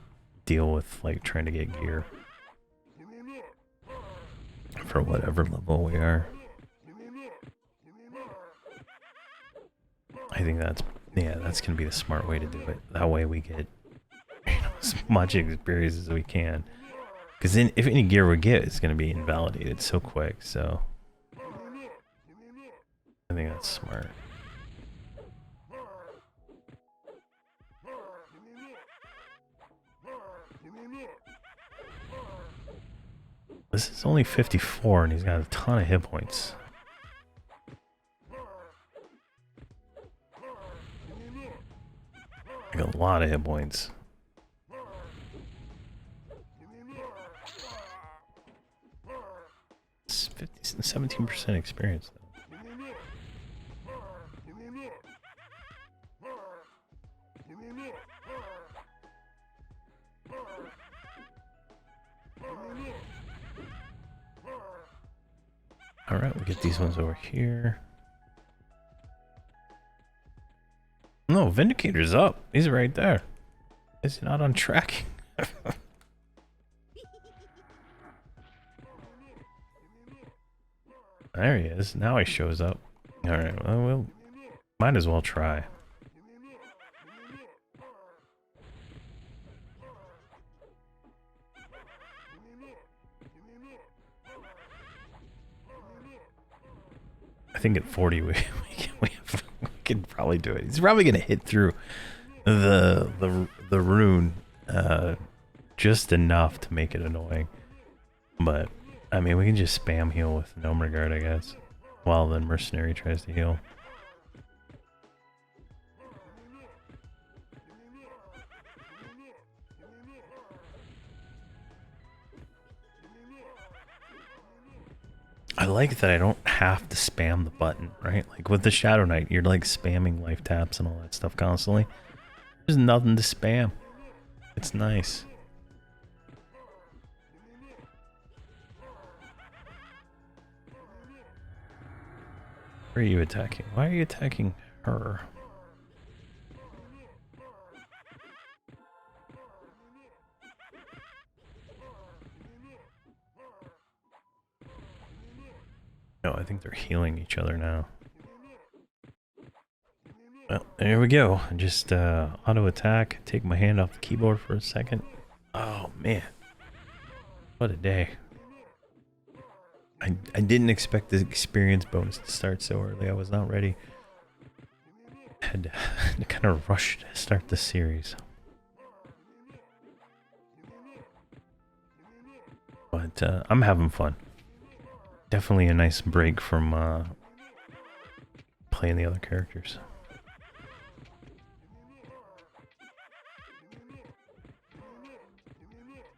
deal with like trying to get gear for whatever level we are. I think that's gonna be the smart way to do it. That way we get, you know, as much experience as we can. Because then if any gear we get, it's gonna be invalidated so quick. So I think that's smart. This is only 54 and he's got a ton of hit points. Like a lot of hit points. It's 17% experience though. All right, we'll get these ones over here. No, Vindicator's up. He's right there. Is he not on tracking? There he is. Now he shows up. All right, well, we'll might as well try. I think at 40 we can probably do it. He's probably gonna hit through the rune just enough to make it annoying. But I mean, we can just spam heal with no regard, I guess, while the mercenary tries to heal. I like that I don't have to spam the button, right? Like with the Shadow Knight, you're like spamming life taps and all that stuff constantly. There's nothing to spam. It's nice. Where are you attacking? Why are you attacking her? No, I think they're healing each other now. Well, there we go. Just auto attack. Take my hand off the keyboard for a second. Oh man, what a day. I didn't expect the experience bonus to start so early. I was not ready. Had to kind of rush to start the series. But I'm having fun. Definitely a nice break from playing the other characters.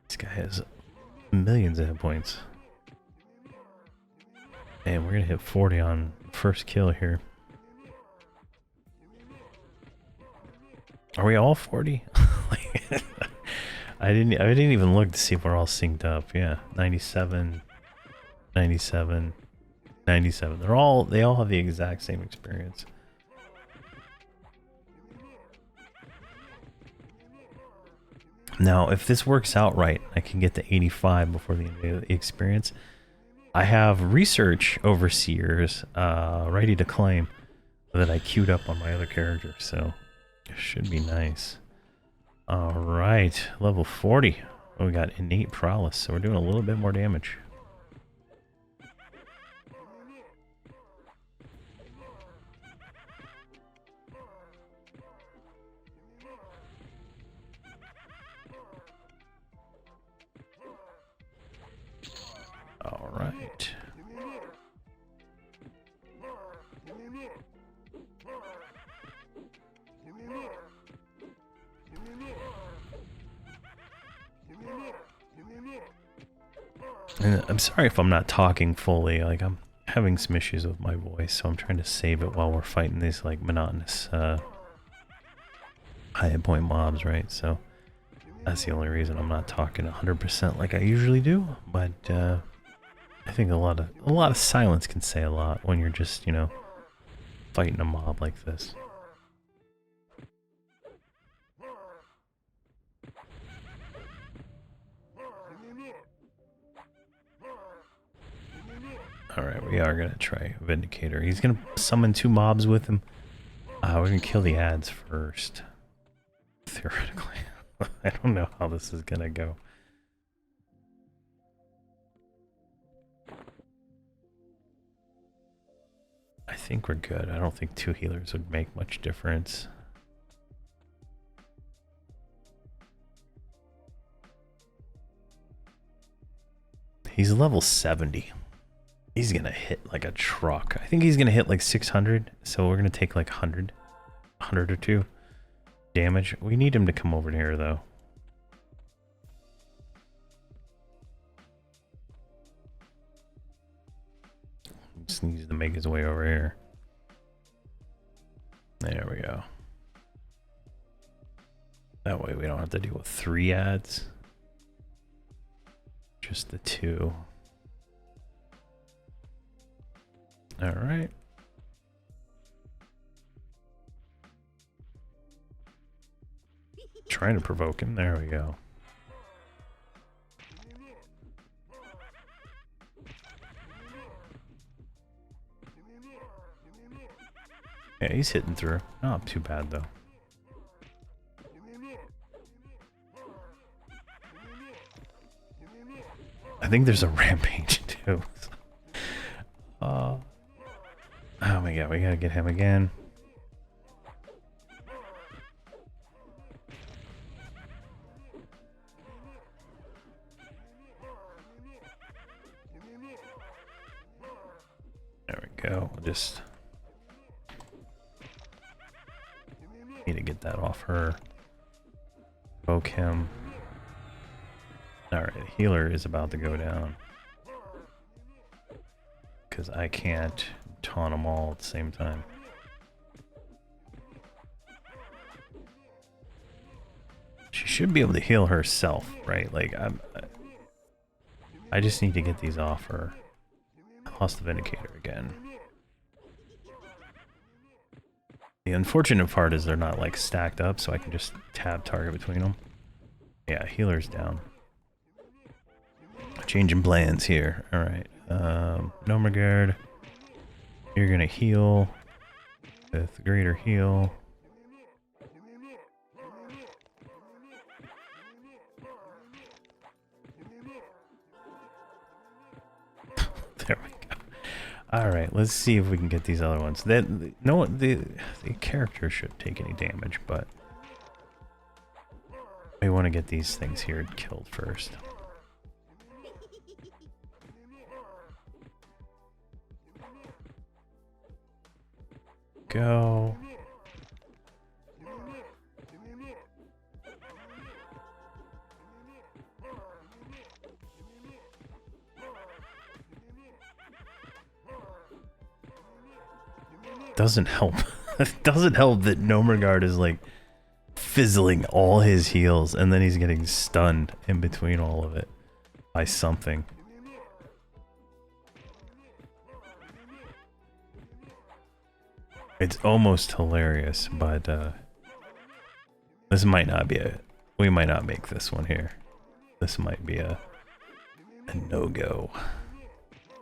This guy has millions of hit points. And we're gonna hit 40 on first kill here. Are we all 40? I didn't even look to see if we're all synced up. Yeah, 97, 97, 97. They all have the exact same experience. Now, if this works out right, I can get to 85 before the end of the experience. I have research overseers ready to claim that I queued up on my other characters, so it should be nice. All right, level 40. Oh, we got innate prowess, so we're doing a little bit more damage. All right. And I'm sorry if I'm not talking fully. Like, I'm having some issues with my voice, so I'm trying to save it while we're fighting these like monotonous high hit point mobs, right? So that's the only reason I'm not talking 100% like I usually do. But I think a lot of silence can say a lot when you're just, you know, fighting a mob like this. Alright, we are going to try Vindicator. He's going to summon 2 mobs with him. We're going to kill the ads first. Theoretically. I don't know how this is going to go. I think we're good. I don't think 2 healers would make much difference. He's level 70. He's gonna hit like a truck. I think he's gonna hit like 600, so we're gonna take like 100 or 2. damage. We need him to come over here, though. Just needs to make his way over here. There we go. That way we don't have to deal with 3 ads. Just the 2. All right. Trying to provoke him. There we go. Yeah, he's hitting through. Not too bad, though. I think there's a rampage, too. Oh my god, we gotta get him again. There we go. We'll just need to get that off her. Poke him. Alright, the healer is about to go down. Because I can't taunt them all at the same time. She should be able to heal herself, right? Like, I just need to get these off her. Lost the Vindicator again. The unfortunate part is they're not like stacked up, so I can just tab target between them. Yeah, healer's down. Changing plans here. Alright. Nomagard. You're gonna heal with greater heal. There we go. Alright, let's see if we can get these other ones. The character shouldn't take any damage, but we want to get these things here killed first. Go. Doesn't help. It doesn't help that Nomagard is like fizzling all his heals and then he's getting stunned in between all of it by something. It's almost hilarious, but this might not be we might not make this one here. This might be a no-go.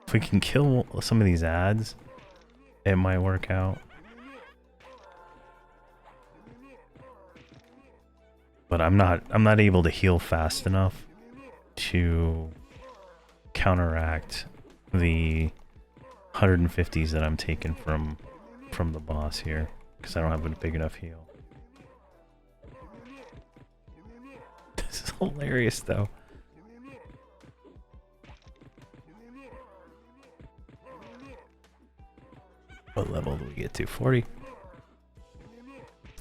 If we can kill some of these ads, it might work out. But I'm not able to heal fast enough to counteract the 150s that I'm taking from the boss here, because I don't have a big enough heal. This is hilarious though. What level do we get to? 40?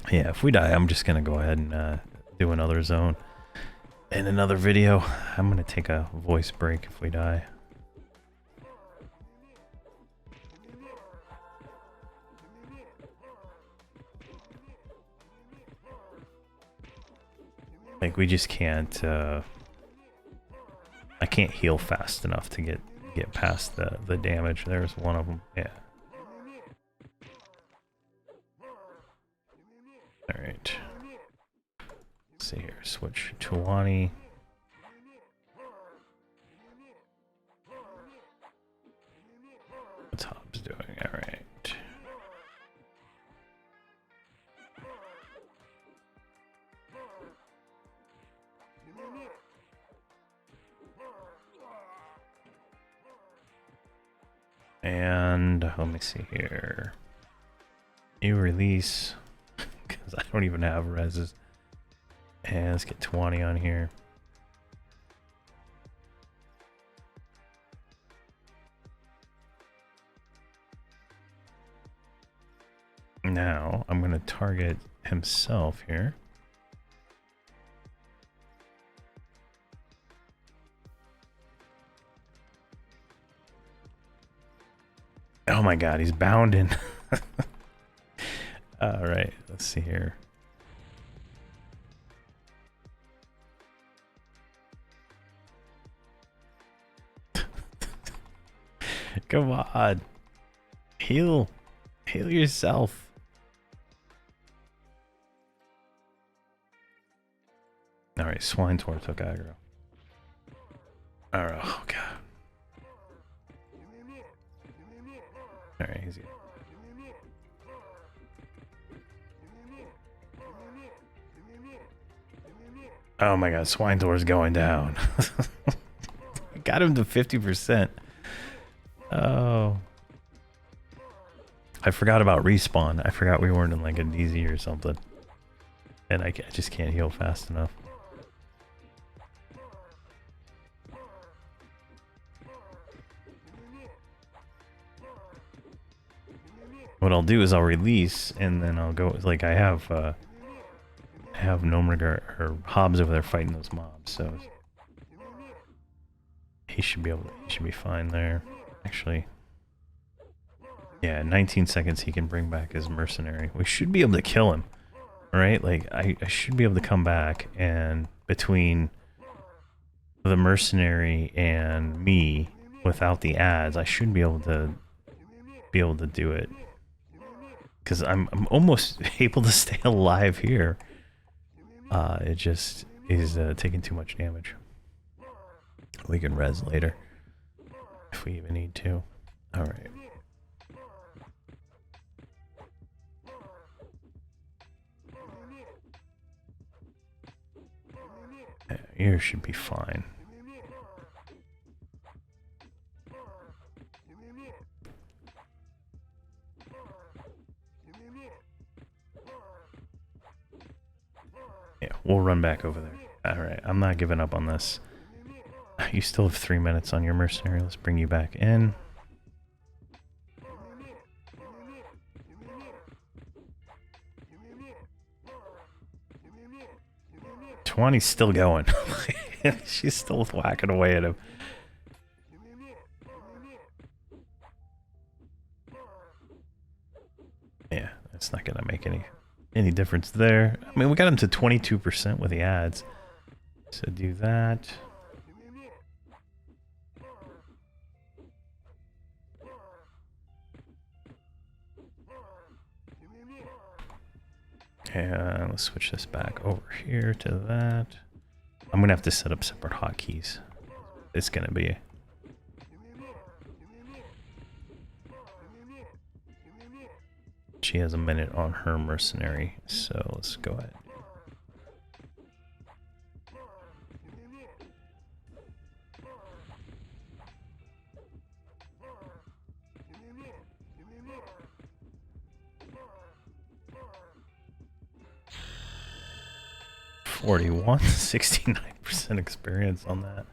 Yeah, if we die, I'm just gonna go ahead and do another zone in another video. I'm gonna take a voice break if we die. Like, we just can't, I can't heal fast enough to get past the damage. There's one of them, yeah. Alright. Let's see here, switch to Wani. What's Hobz doing? Alright. And let me see here. New release, because I don't even have reses. And let's get 20 on here. Now I'm going to target himself here. my god, he's bounding. Alright, let's see here. Come on. Heal. Heal yourself. Alright, Swine Tor took aggro. Alright, oh god. Alright, he's good. Oh my god, Swine Tor is going down. Got him to 50%. Oh. I forgot about respawn. I forgot we weren't in like a DZ or something. And I just can't heal fast enough. What I'll do is I'll release and then I'll go like I have Nomrigar or Hobz over there fighting those mobs, so he should be fine there. Actually, yeah, 19 seconds he can bring back his mercenary. We should be able to kill him, right? Like I should be able to come back, and between the mercenary and me without the ads, I should be able to do it. Because I'm almost able to stay alive here. It just is taking too much damage. We can res later. If we even need to. Alright. Yeah, yours should be fine. Yeah, we'll run back over there. Alright, I'm not giving up on this. You still have 3 minutes on your mercenary. Let's bring you back in. Tawani's still going. She's still whacking away at him. Yeah, it's not gonna make any difference there. I mean, we got him to 22% with the ads. So do that. And let's switch this back over here to that. I'm gonna have to set up separate hotkeys. It's gonna be. She has a minute on her mercenary, so let's go ahead. $41, 69% experience on that.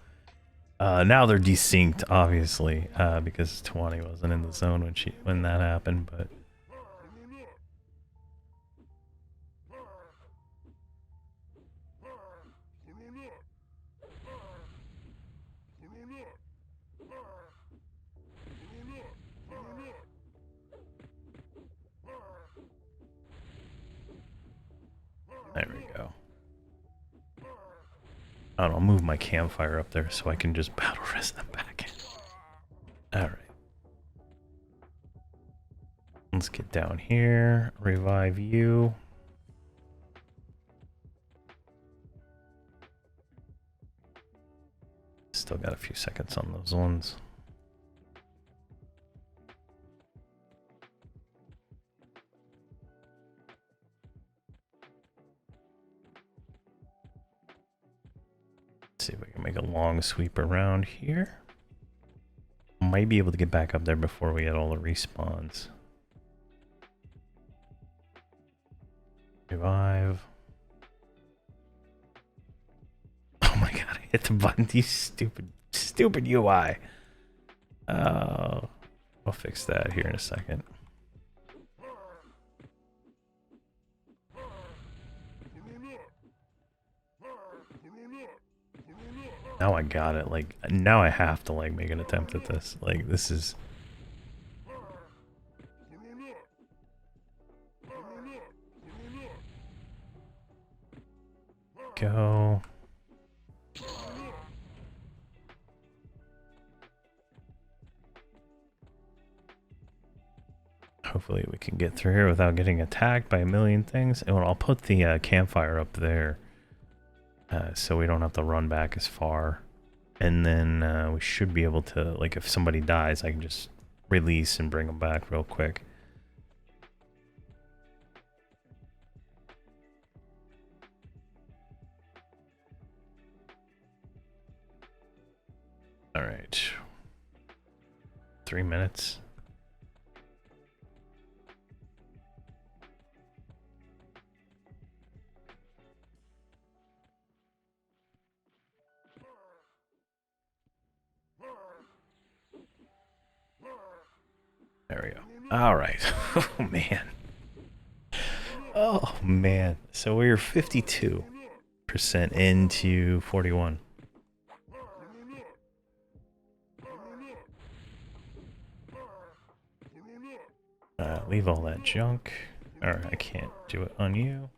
Now they're desynced, obviously, because Tawani wasn't in the zone when that happened, but. There we go. I'll move my campfire up there so I can just battle res them back in. Alright. Let's get down here. Revive you. Still got a few seconds on those ones. See if we can make a long sweep around here. Might be able to get back up there before we get all the respawns. Revive. Oh my god, I hit the button. You stupid UI. I'll fix that here in a second. Now I got it. Like, now I have to like make an attempt at this. Like, this is go. Hopefully we can get through here without getting attacked by a million things. And I'll put the campfire up there so we don't have to run back as far. And then we should be able to, like, if somebody dies, I can just release and bring them back real quick. All right. 3 minutes. There we go. All right. Oh, man. Oh, man. So we're 52% into 41. Leave all that junk. Alright, I can't do it on you.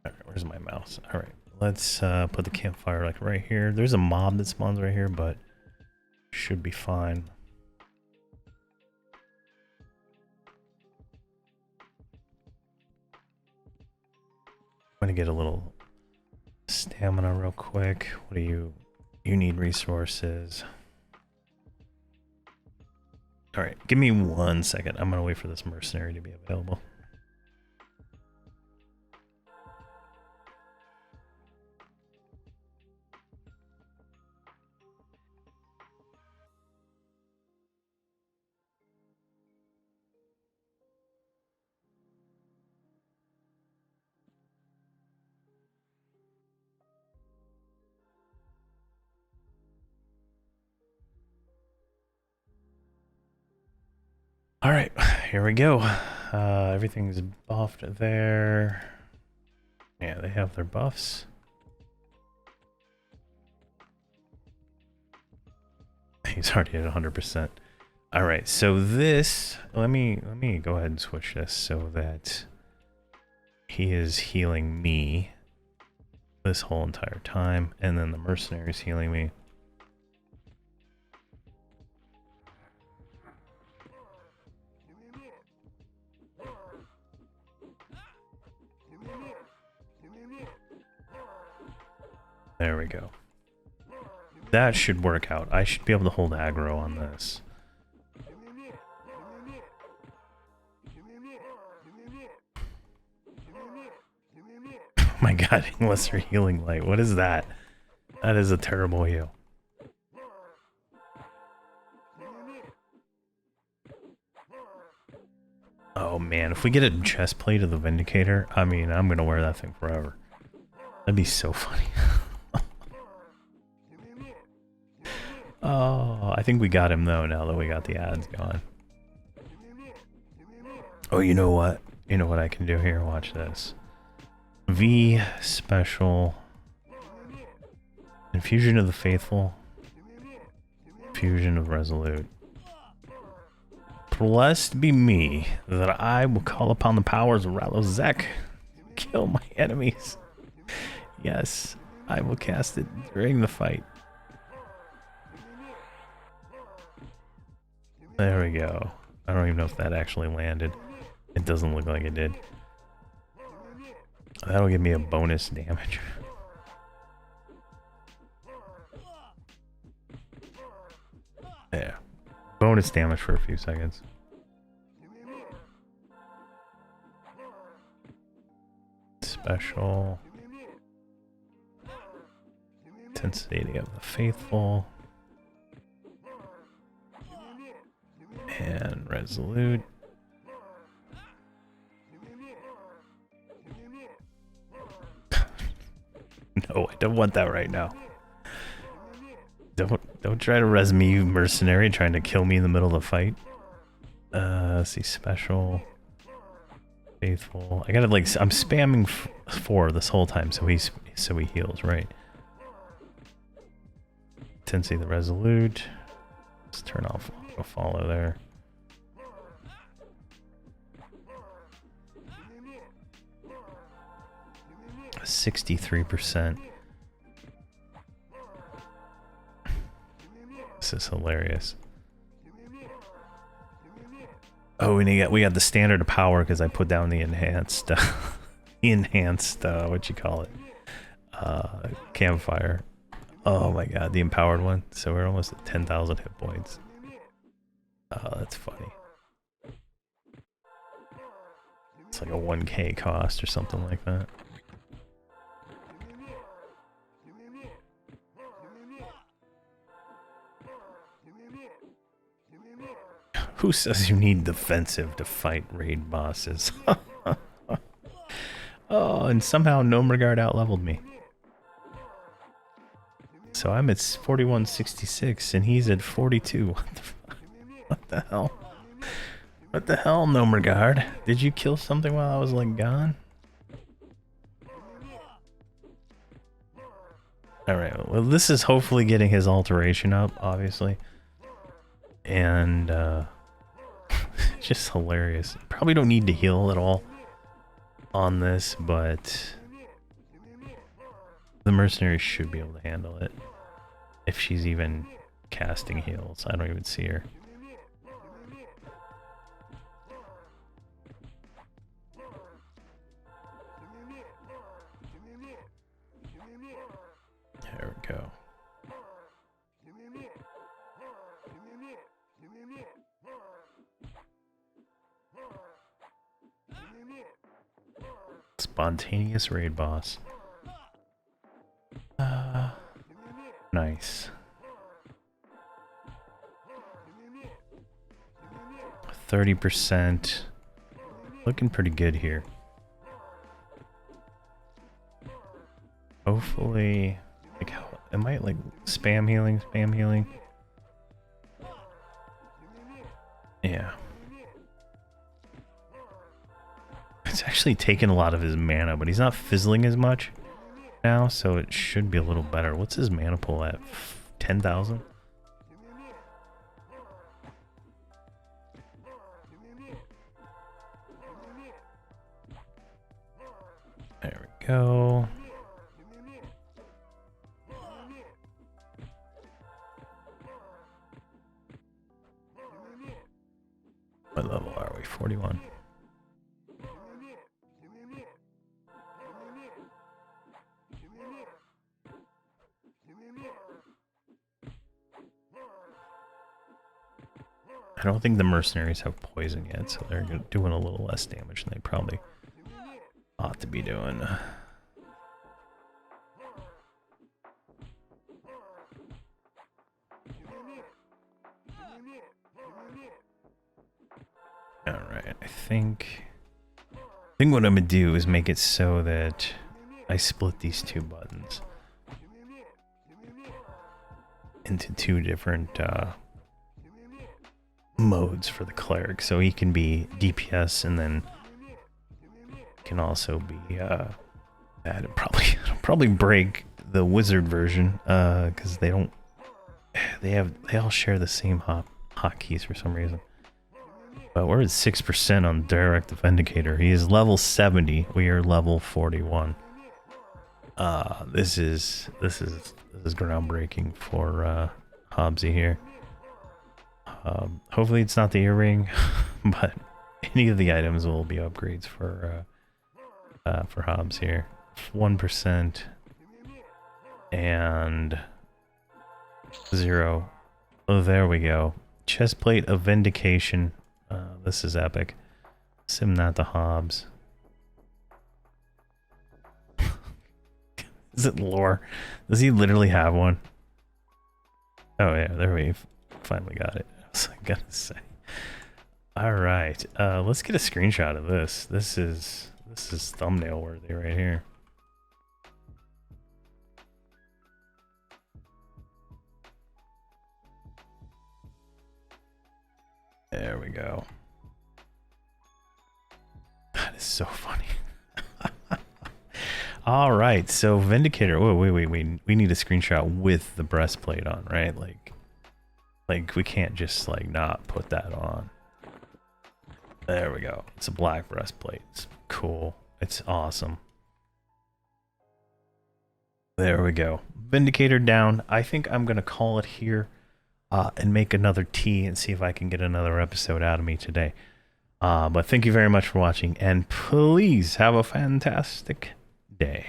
Alright, where's my mouse? Alright, let's put the campfire like right here. There's a mob that spawns right here, but should be fine. I'm gonna get a little stamina real quick. What do you need? Resources. All right, give me 1 second. I'm gonna wait for this mercenary to be available. All right, here we go. Everything's buffed there. Yeah, they have their buffs. He's already at 100%. All right, so this, let me go ahead and switch this so that he is healing me this whole entire time, and then the mercenary's healing me. There we go. That should work out. I should be able to hold aggro on this. Oh my god, lesser healing light. What is that? That is a terrible heal. Oh man, if we get a chest plate of the Vindicator, I mean, I'm gonna wear that thing forever. That'd be so funny. Oh, I think we got him though now that we got the ads going. Oh, you know what? You know what I can do here? Watch this. V special. Infusion of the Faithful. Fusion of Resolute. Blessed be me that I will call upon the powers of Ralozek. Kill my enemies. Yes, I will cast it during the fight. There we go. I don't even know if that actually landed. It doesn't look like it did. That'll give me a bonus damage. Yeah. Bonus damage for a few seconds. Special. Intensity of the Faithful. And Resolute. No, I don't want that right now. Don't try to res me, you mercenary, trying to kill me in the middle of the fight. Let's see, special. Faithful. I gotta, like, I'm spamming 4 this whole time so he heals, right? Intensity of the resolute. Let's turn off auto follow there. %63%. This is hilarious. Oh, and we got the standard of power because I put down the enhanced, what you call it, campfire. Oh my god, the empowered one. So we're almost at 10,000 hit points. Oh, that's funny. It's like a 1K cost or something like that. Who says you need defensive to fight raid bosses? Oh, and somehow Gnome Regard out-leveled me. So I'm at 4166 and he's at 42. What the fuck? What the hell? What the hell, Gnome Regard? Did you kill something while I was like gone? Alright, well this is hopefully getting his alteration up, obviously. And just hilarious. Probably don't need to heal at all on this, but the mercenary should be able to handle it. If she's even casting heals. I don't even see her. There we go. Spontaneous raid boss. Nice. 30%. Looking pretty good here. Hopefully, like, am I like spam healing? Spam healing? Yeah. It's actually taken a lot of his mana, but he's not fizzling as much now, so it should be a little better. What's his mana pool at? 10,000? There we go. What level are we? 41. I don't think the mercenaries have poison yet, so they're doing a little less damage than they probably ought to be doing. Alright, I think what I'm gonna do is make it so that I split these two buttons into two different modes for the cleric, so he can be DPS and then can also be it'll probably break the wizard version because they all share the same hotkeys for some reason. But we're at 6% on direct Vindicator. He is level 70. We are level 41. This is groundbreaking for Hobzy here. Hopefully it's not the earring, but any of the items will be upgrades for Hobz here. 1% and 0. Oh, there we go. Chestplate of Vindication. This is epic. Sim that to Hobz. Is it lore? Does he literally have one? Oh yeah, there we finally got it. I was gonna say. All right, let's get a screenshot of this. This is thumbnail worthy right here. There we go. That is so funny. All right, so Vindicator. Oh, wait. We need a screenshot with the breastplate on, right? Like we can't just like not put that on. There we go. It's a black breastplate. It's cool. It's awesome. There we go. Vindicator down. I think I'm gonna call it here, and make another tea and see if I can get another episode out of me today. But thank you very much for watching, and please have a fantastic day.